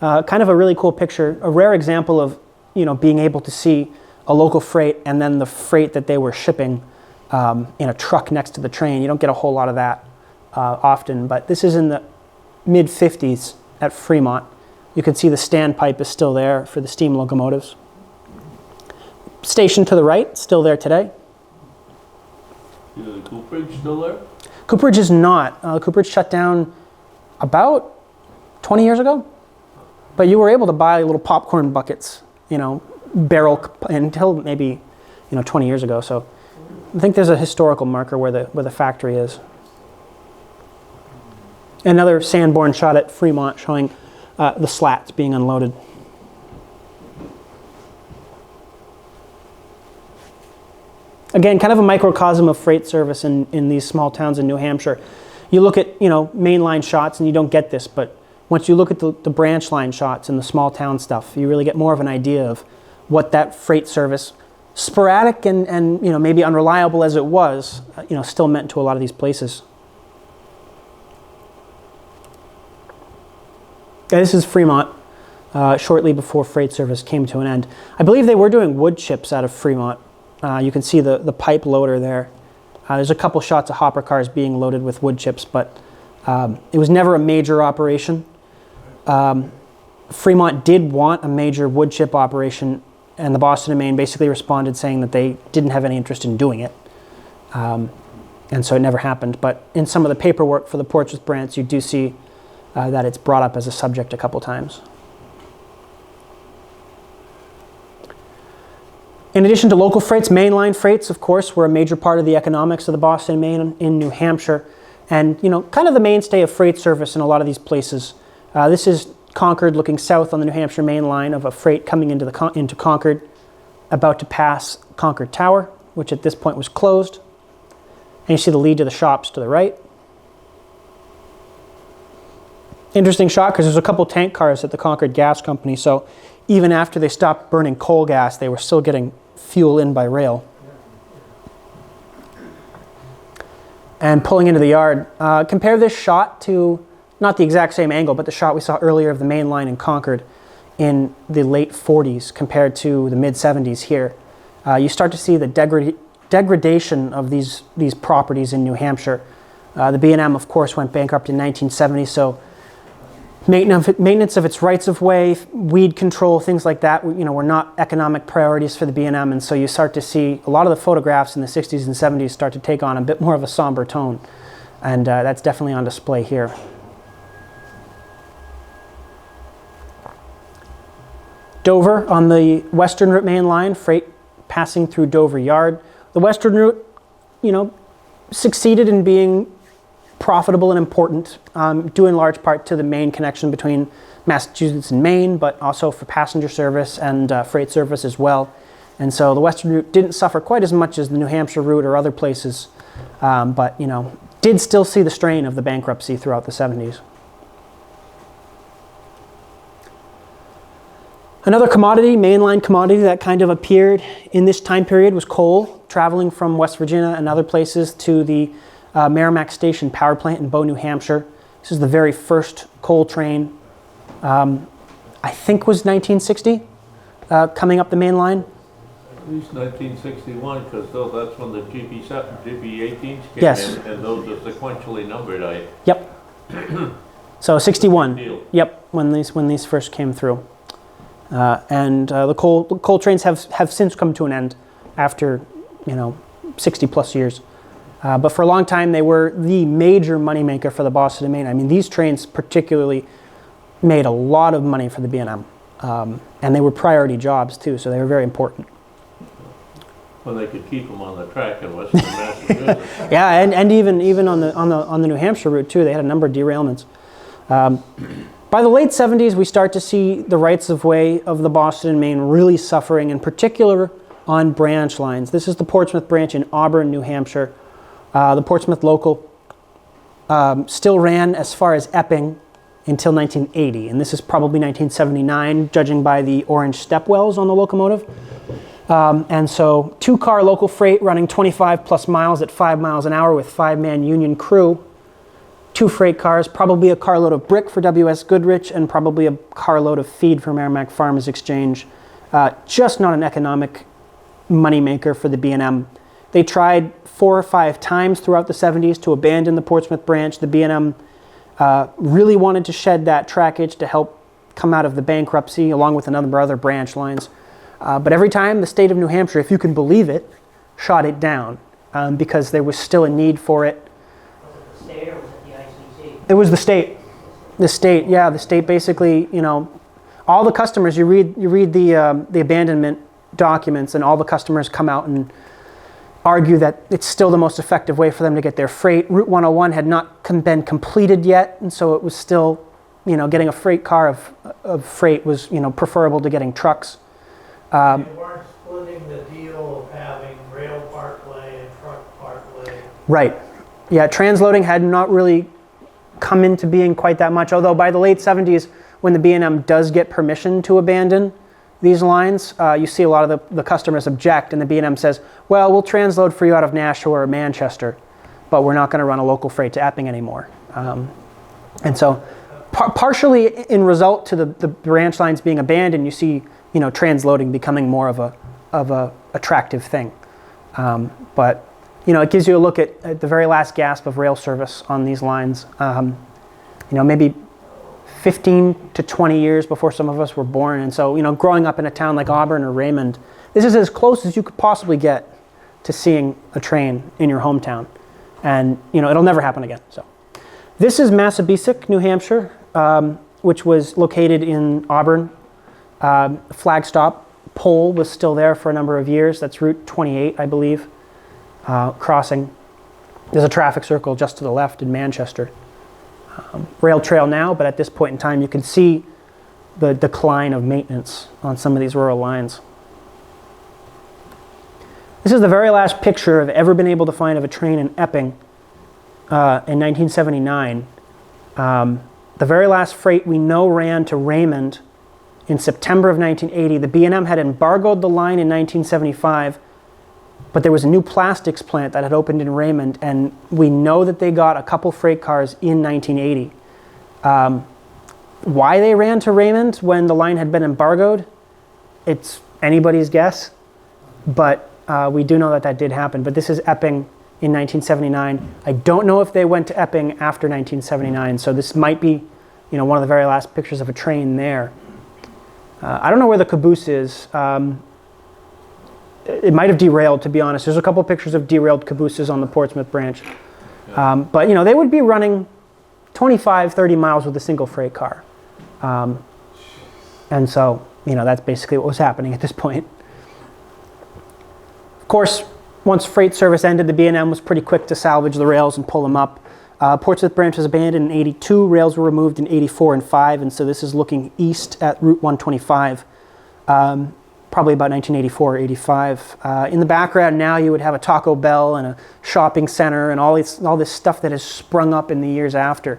Kind of a really cool picture, a rare example of, you know, being able to see a local freight and then the freight that they were shipping in a truck next to the train. You don't get a whole lot of that often, but this is in the mid-50s at Fremont. You can see the standpipe is still there for the steam locomotives. Station to the right, still there today. Is the cooperage still there? Cooperage is not. Cooperage shut down about 20 years ago, but you were able to buy little popcorn buckets, you know, barrel until maybe, you know, 20 years ago. So I think there's a historical marker where the factory is. Another Sanborn shot at Fremont showing the slats being unloaded. Again, kind of a microcosm of freight service in these small towns in New Hampshire. You look at, you know, mainline shots and you don't get this, but once you look at the branch line shots and the small town stuff, you really get more of an idea of what that freight service, sporadic and you know, maybe unreliable as it was, you know, still meant to a lot of these places. This is Fremont, shortly before freight service came to an end. I believe they were doing wood chips out of Fremont. You can see the pipe loader there. There's a couple shots of hopper cars being loaded with wood chips, but it was never a major operation. Fremont did want a major wood chip operation, and the Boston and Maine basically responded saying that they didn't have any interest in doing it. And so it never happened. But in some of the paperwork for the Portsmouth branch, you do see that it's brought up as a subject a couple times. In addition to local freights, mainline freights, of course, were a major part of the economics of the Boston and Maine in New Hampshire. And, you know, kind of the mainstay of freight service in a lot of these places. This is Concord looking south on the New Hampshire main line of a freight coming into Concord, about to pass Concord Tower, which at this point was closed. And you see the lead to the shops to the right. Interesting shot because there's a couple tank cars at the Concord Gas Company, so even after they stopped burning coal gas, they were still getting fuel in by rail. And pulling into the yard. Compare this shot to, not the exact same angle, but the shot we saw earlier of the main line in Concord in the late 40s compared to the mid 70s here. You start to see the degradation of these properties in New Hampshire. The B&M, of course, went bankrupt in 1970, so maintenance of its rights-of-way, weed control, things like that, were not economic priorities for the B&M, and so you start to see a lot of the photographs in the 60s and 70s start to take on a bit more of a somber tone, and that's definitely on display here. Dover on the Western Route main line, freight passing through Dover Yard. The Western Route, succeeded in being profitable and important, due in large part to the main connection between Massachusetts and Maine, but also for passenger service and freight service as well. And so the Western Route didn't suffer quite as much as the New Hampshire route or other places, but did still see the strain of the bankruptcy throughout the 70s. Another commodity, mainline commodity that kind of appeared in this time period was coal, traveling from West Virginia and other places to the Merrimack Station power plant in Bow, New Hampshire. This is the very first coal train, I think was 1960, coming up the main line. At least 1961, because that's when the GP18s came Yes. in, and those are sequentially numbered. Yep. So 61. Deal. Yep, when these first came through. And the coal trains have since come to an end after 60 plus years. But for a long time, they were the major moneymaker for the Boston and Maine. I mean, these trains particularly made a lot of money for the B&M. And they were priority jobs too, so they were very important. Well, they could keep them on the track in Western Massachusetts. Yeah, and even on the New Hampshire route too, they had a number of derailments. By the late 70s, we start to see the rights-of-way of the Boston and Maine really suffering, in particular on branch lines. This is the Portsmouth branch in Auburn, New Hampshire. The Portsmouth local still ran as far as Epping until 1980, and this is probably 1979, judging by the orange stepwells on the locomotive. And so 2-car local freight running 25 plus miles at 5 miles an hour with 5-man union crew. 2 freight cars, probably a carload of brick for W.S. Goodrich, and probably a carload of feed for Merrimack Farmers Exchange. Just not an economic moneymaker for the B&M. They tried 4 or 5 times throughout the 70s to abandon the Portsmouth branch. The B&M really wanted to shed that trackage to help come out of the bankruptcy, along with a number of other branch lines. But every time the state of New Hampshire, if you can believe it, shot it down because there was still a need for it. Was it the state or was it the ICC? It was the state. The state, yeah, the state basically, all the customers, you read the abandonment documents, and all the customers come out and argue that it's still the most effective way for them to get their freight. Route 101 had not been completed yet, and so it was still, getting a freight car of freight was, preferable to getting trucks. They weren't splitting the deal of having rail parkway and truck parkway. Right. Yeah, transloading had not really come into being quite that much, although by the late 70s, when the B&M does get permission to abandon these lines, you see a lot of the customers object, and the B&M says, well, we'll transload for you out of Nashua or Manchester, but we're not going to run a local freight to Epping anymore. And so partially in result to the branch lines being abandoned, you see transloading becoming more of a attractive thing. But it gives you a look at the very last gasp of rail service on these lines. Maybe 15 to 20 years before some of us were born. And so, growing up in a town like Auburn or Raymond, this is as close as you could possibly get to seeing a train in your hometown. And, it'll never happen again. So this is Massabesic, New Hampshire, which was located in Auburn. Flag stop pole was still there for a number of years. That's Route 28, I believe, crossing. There's a traffic circle just to the left in Manchester. Rail trail now, but at this point in time, you can see the decline of maintenance on some of these rural lines. This is the very last picture I've ever been able to find of a train in Epping in 1979. The very last freight we know ran to Raymond in September of 1980. The B&M had embargoed the line in 1975, but there was a new plastics plant that had opened in Raymond, and we know that they got a couple freight cars in 1980. Why they ran to Raymond when the line had been embargoed, it's anybody's guess, but we do know that did happen. But this is Epping in 1979. I don't know if they went to Epping after 1979, so this might be, one of the very last pictures of a train there. I don't know where the caboose is. It might have derailed, to be honest. There's a couple pictures of derailed cabooses on the Portsmouth branch. But they would be running 25, 30 miles with a single freight car. And so, that's basically what was happening at this point. Of course, once freight service ended, the B&M was pretty quick to salvage the rails and pull them up. Portsmouth branch was abandoned in 82, rails were removed in 84 and 5, and so this is looking east at Route 125, probably about 1984 or 85. In the background now you would have a Taco Bell and a shopping center and all this stuff that has sprung up in the years after.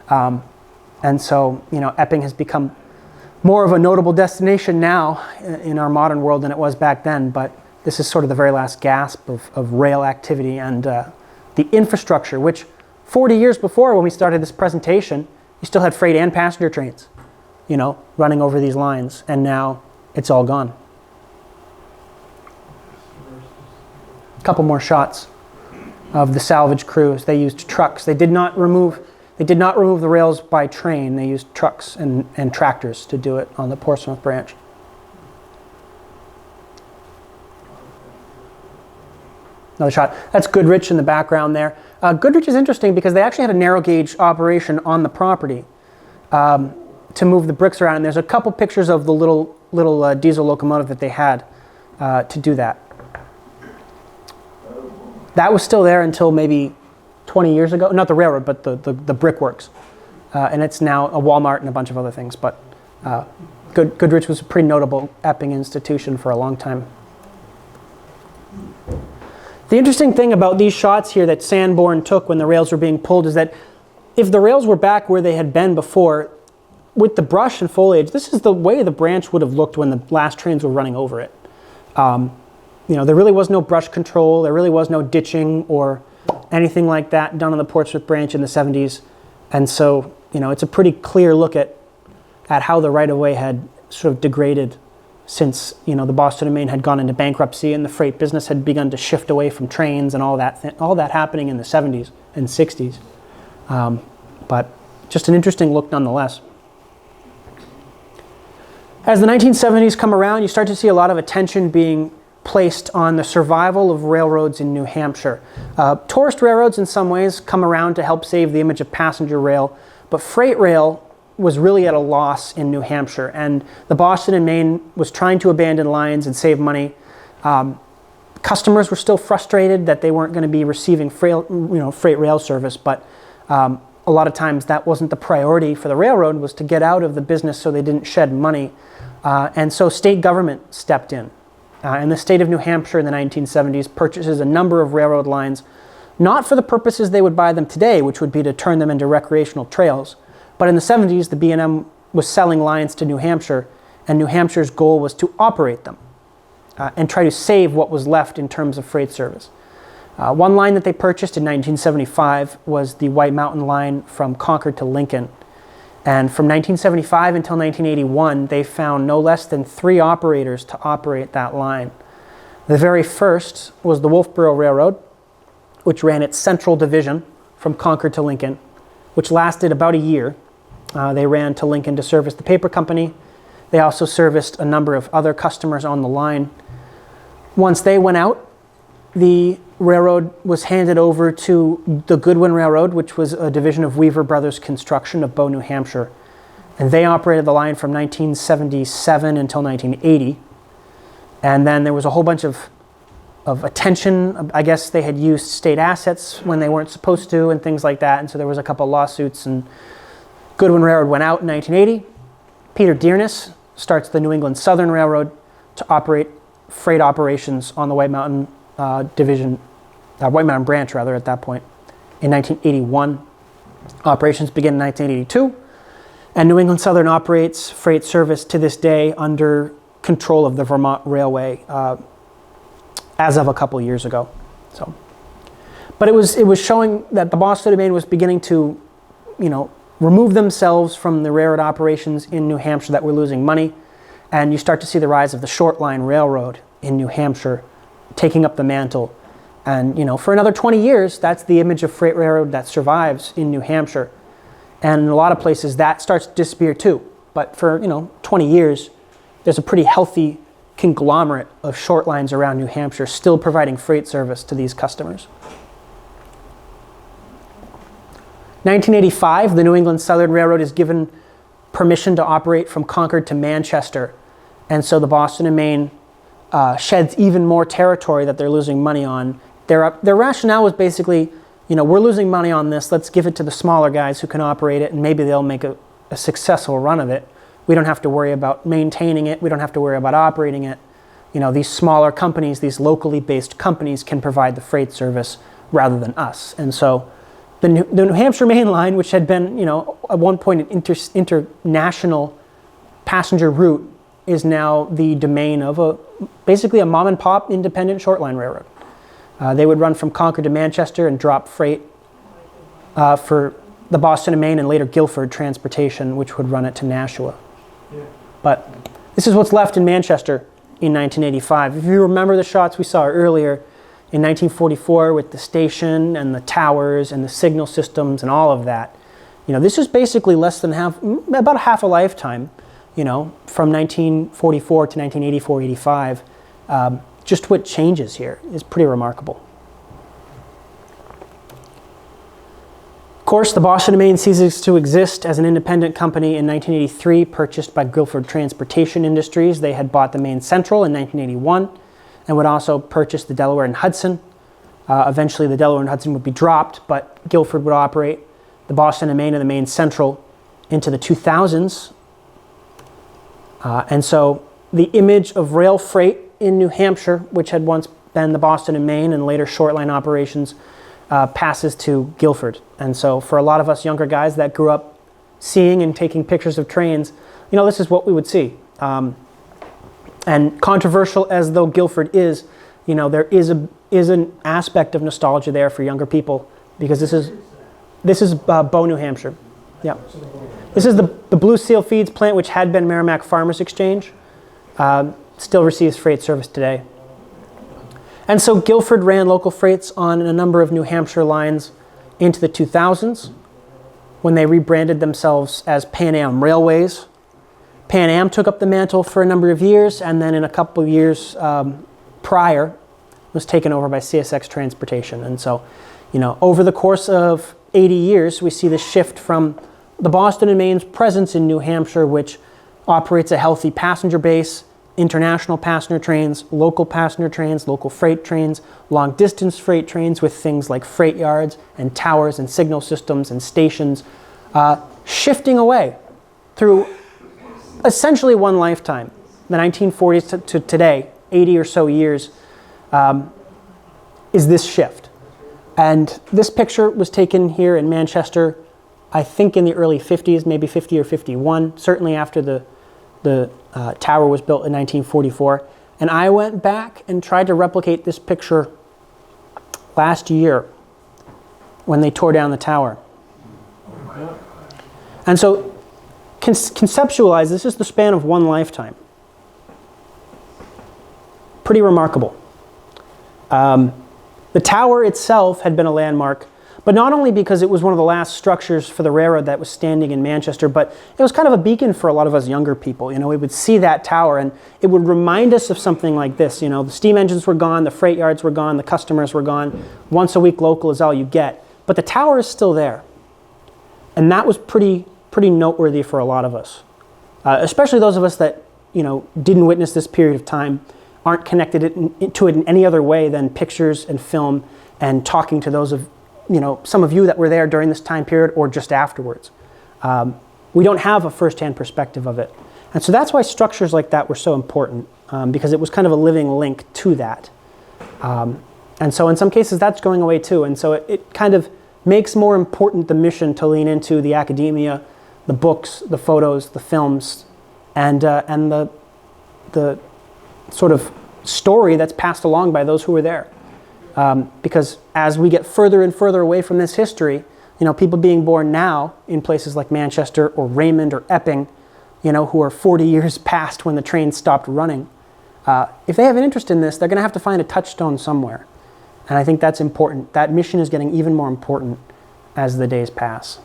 And so, Epping has become more of a notable destination now in our modern world than it was back then, but this is sort of the very last gasp of rail activity and the infrastructure, which 40 years before when we started this presentation, you still had freight and passenger trains, running over these lines, and now it's all gone. A couple more shots of the salvage crews. They used trucks. They did not remove the rails by train. They used trucks and tractors to do it on the Portsmouth branch. Another shot. That's Goodrich in the background there. Goodrich is interesting because they actually had a narrow gauge operation on the property to move the bricks around. And there's a couple pictures of the little diesel locomotive that they had to do that. That was still there until maybe 20 years ago. Not the railroad, but the brickworks. And it's now a Walmart and a bunch of other things. But Goodrich was a pretty notable Epping institution for a long time. The interesting thing about these shots here that Sanborn took when the rails were being pulled is that if the rails were back where they had been before, with the brush and foliage, this is the way the branch would have looked when the last trains were running over it. There really was no brush control, there really was no ditching or anything like that done on the Portsmouth branch in the 70s. And so, it's a pretty clear look at how the right-of-way had sort of degraded since, the Boston and Maine had gone into bankruptcy and the freight business had begun to shift away from trains and all that happening in the 70s and 60s. But just an interesting look nonetheless. As the 1970s come around, you start to see a lot of attention being placed on the survival of railroads in New Hampshire. Tourist railroads in some ways come around to help save the image of passenger rail, but freight rail was really at a loss in New Hampshire, and the Boston and Maine was trying to abandon lines and save money. Customers were still frustrated that they weren't going to be receiving freight rail service, but a lot of times that wasn't the priority for the railroad, was to get out of the business so they didn't shed money. And so state government stepped in. And the state of New Hampshire in the 1970s purchases a number of railroad lines, not for the purposes they would buy them today, which would be to turn them into recreational trails. But in the 70s, the B&M was selling lines to New Hampshire, and New Hampshire's goal was to operate them and try to save what was left in terms of freight service. One line that they purchased in 1975 was the White Mountain line from Concord to Lincoln. And from 1975 until 1981, they found no less than 3 operators to operate that line. The very first was the Wolfboro Railroad, which ran its central division from Concord to Lincoln, which lasted about a year. They ran to Lincoln to service the paper company. They also serviced a number of other customers on the line. Once they went out, the railroad was handed over to the Goodwin Railroad, which was a division of Weaver Brothers Construction of Bow, New Hampshire. And they operated the line from 1977 until 1980. And then there was a whole bunch of attention. I guess they had used state assets when they weren't supposed to and things like that. And so there was a couple of lawsuits, and Goodwin Railroad went out in 1980. Peter Dearness starts the New England Southern Railroad to operate freight operations on the White Mountain White Mountain branch rather at that point. In 1981, operations begin in 1982, and New England Southern operates freight service to this day under control of the Vermont Railway as of a couple years ago. But it was showing that the Boston and Maine was beginning to, remove themselves from the railroad operations in New Hampshire that were losing money, and you start to see the rise of the short line railroad in New Hampshire taking up the mantle. And for another 20 years, that's the image of freight railroad that survives in New Hampshire. And in a lot of places, that starts to disappear too. But for 20 years, there's a pretty healthy conglomerate of short lines around New Hampshire still providing freight service to these customers. 1985, the New England Southern Railroad is given permission to operate from Concord to Manchester. And so the Boston and Maine sheds even more territory that they're losing money on. Their rationale was basically, we're losing money on this, let's give it to the smaller guys who can operate it, and maybe they'll make a successful run of it. We don't have to worry about maintaining it, we don't have to worry about operating it. These smaller companies, these locally based companies can provide the freight service rather than us. And so the New Hampshire Mainline, which had been, at one point an international passenger route, is now the domain of basically a mom and pop independent shortline railroad. They would run from Concord to Manchester and drop freight for the Boston and Maine and later Guilford transportation, which would run it to Nashua. Yeah. But this is what's left in Manchester in 1985. If you remember the shots we saw earlier in 1944 with the station and the towers and the signal systems and all of that, this is basically about half a lifetime, from 1944 to 1984, 85. Just what changes here is pretty remarkable. Of course, the Boston and Maine ceases to exist as an independent company in 1983, purchased by Guilford Transportation Industries. They had bought the Maine Central in 1981 and would also purchase the Delaware and Hudson. Eventually, the Delaware and Hudson would be dropped, but Guilford would operate the Boston and Maine and the Maine Central into the 2000s. And so the image of rail freight in New Hampshire, which had once been the Boston and Maine and later shortline operations, passes to Guilford. And so for a lot of us younger guys that grew up seeing and taking pictures of trains, this is what we would see. And controversial as though Guilford is, there is an aspect of nostalgia there for younger people, because this is Bow, New Hampshire. Yeah. This is the Blue Seal Feeds plant, which had been Merrimack Farmers Exchange. Still receives freight service today. And so Guilford ran local freights on a number of New Hampshire lines into the 2000s, when they rebranded themselves as Pan Am Railways. Pan Am took up the mantle for a number of years, and then in a couple of years prior was taken over by CSX Transportation. And so, over the course of 80 years, we see the shift from the Boston and Maine's presence in New Hampshire, which operates a healthy passenger base, international passenger trains, local freight trains, long distance freight trains with things like freight yards and towers and signal systems and stations, shifting away through essentially one lifetime, the 1940s to today, 80 or so years, is this shift. And this picture was taken here in Manchester, I think in the early 50s, maybe 50 or 51, certainly after the tower was built in 1944. And I went back and tried to replicate this picture last year when they tore down the tower. And so conceptualize, this is the span of one lifetime. Pretty remarkable. The tower itself had been a landmark, but not only because it was one of the last structures for the railroad that was standing in Manchester, but it was kind of a beacon for a lot of us younger people. We would see that tower and it would remind us of something like this. The steam engines were gone, the freight yards were gone, the customers were gone. Once a week local is all you get. But the tower is still there. And that was pretty noteworthy for a lot of us. Especially those of us that, didn't witness this period of time, aren't connected to it in any other way than pictures and film and talking to those of, some of you that were there during this time period or just afterwards. We don't have a first-hand perspective of it. And so that's why structures like that were so important, because it was kind of a living link to that. And so in some cases that's going away too. And so it kind of makes more important the mission to lean into the academia, the books, the photos, the films, and the sort of story that's passed along by those who were there. Because as we get further and further away from this history, people being born now in places like Manchester or Raymond or Epping, who are 40 years past when the train stopped running, if they have an interest in this, they're going to have to find a touchstone somewhere. And I think that's important. That mission is getting even more important as the days pass.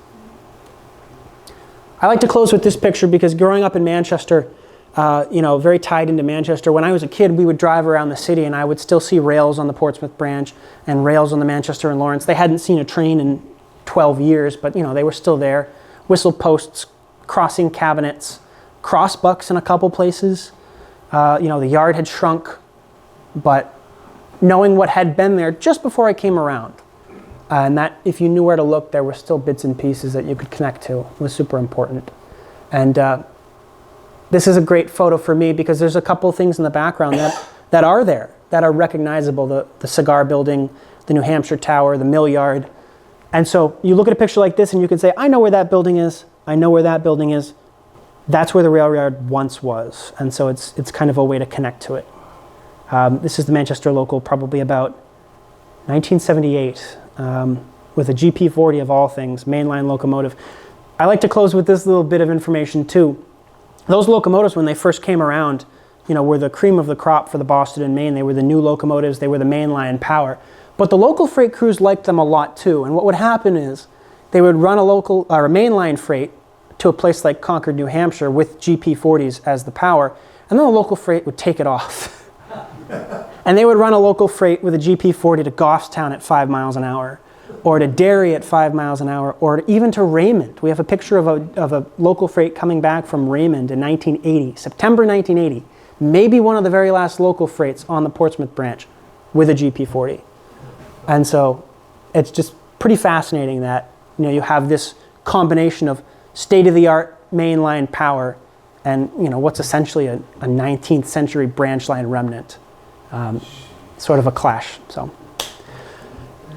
I like to close with this picture because growing up in Manchester, very tied into Manchester, when I was a kid, we would drive around the city and I would still see rails on the Portsmouth branch and rails on the Manchester and Lawrence. They hadn't seen a train in 12 years, but they were still there. Whistle posts, crossing cabinets, crossbucks in a couple places. The yard had shrunk, but knowing what had been there just before I came around, and that if you knew where to look, there were still bits and pieces that you could connect to, was super important. And this is a great photo for me because there's a couple things in the background that are there, that are recognizable. The cigar building, the New Hampshire Tower, the mill yard. And so you look at a picture like this and you can say, I know where that building is. I know where that building is. That's where the rail yard once was. And so it's kind of a way to connect to it. This is the Manchester local, probably about 1978, with a GP40 of all things, mainline locomotive. I like to close with this little bit of information too. Those locomotives, when they first came around, were the cream of the crop for the Boston and Maine. They were the new locomotives. They were the mainline power. But the local freight crews liked them a lot too. And what would happen is they would run a mainline freight to a place like Concord, New Hampshire with GP40s as the power. And then the local freight would take it off. And they would run a local freight with a GP40 to Goffstown at 5 miles an hour, or to Derry at 5 miles an hour, or even to Raymond. We have a picture of a local freight coming back from Raymond in 1980, September 1980. Maybe one of the very last local freights on the Portsmouth branch with a GP40. And so it's just pretty fascinating that you have this combination of state-of-the-art mainline power and what's essentially a 19th century branch line remnant. Sort of a clash. So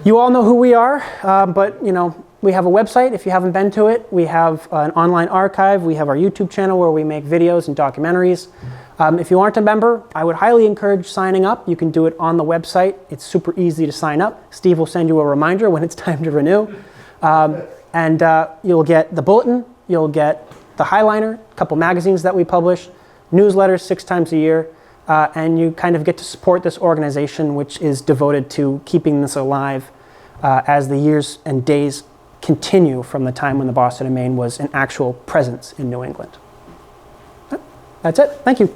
you all know who we are, but we have a website if you haven't been to it. We have an online archive. We have our YouTube channel where we make videos and documentaries. If you aren't a member, I would highly encourage signing up. You can do it on the website. It's super easy to sign up. Steve will send you a reminder when it's time to renew. And you'll get the bulletin, you'll get the Highliner, a couple magazines that we publish, newsletters 6 times a year, and you kind of get to support this organization, which is devoted to keeping this alive as the years and days continue from the time when the Boston and Maine was an actual presence in New England. That's it. Thank you.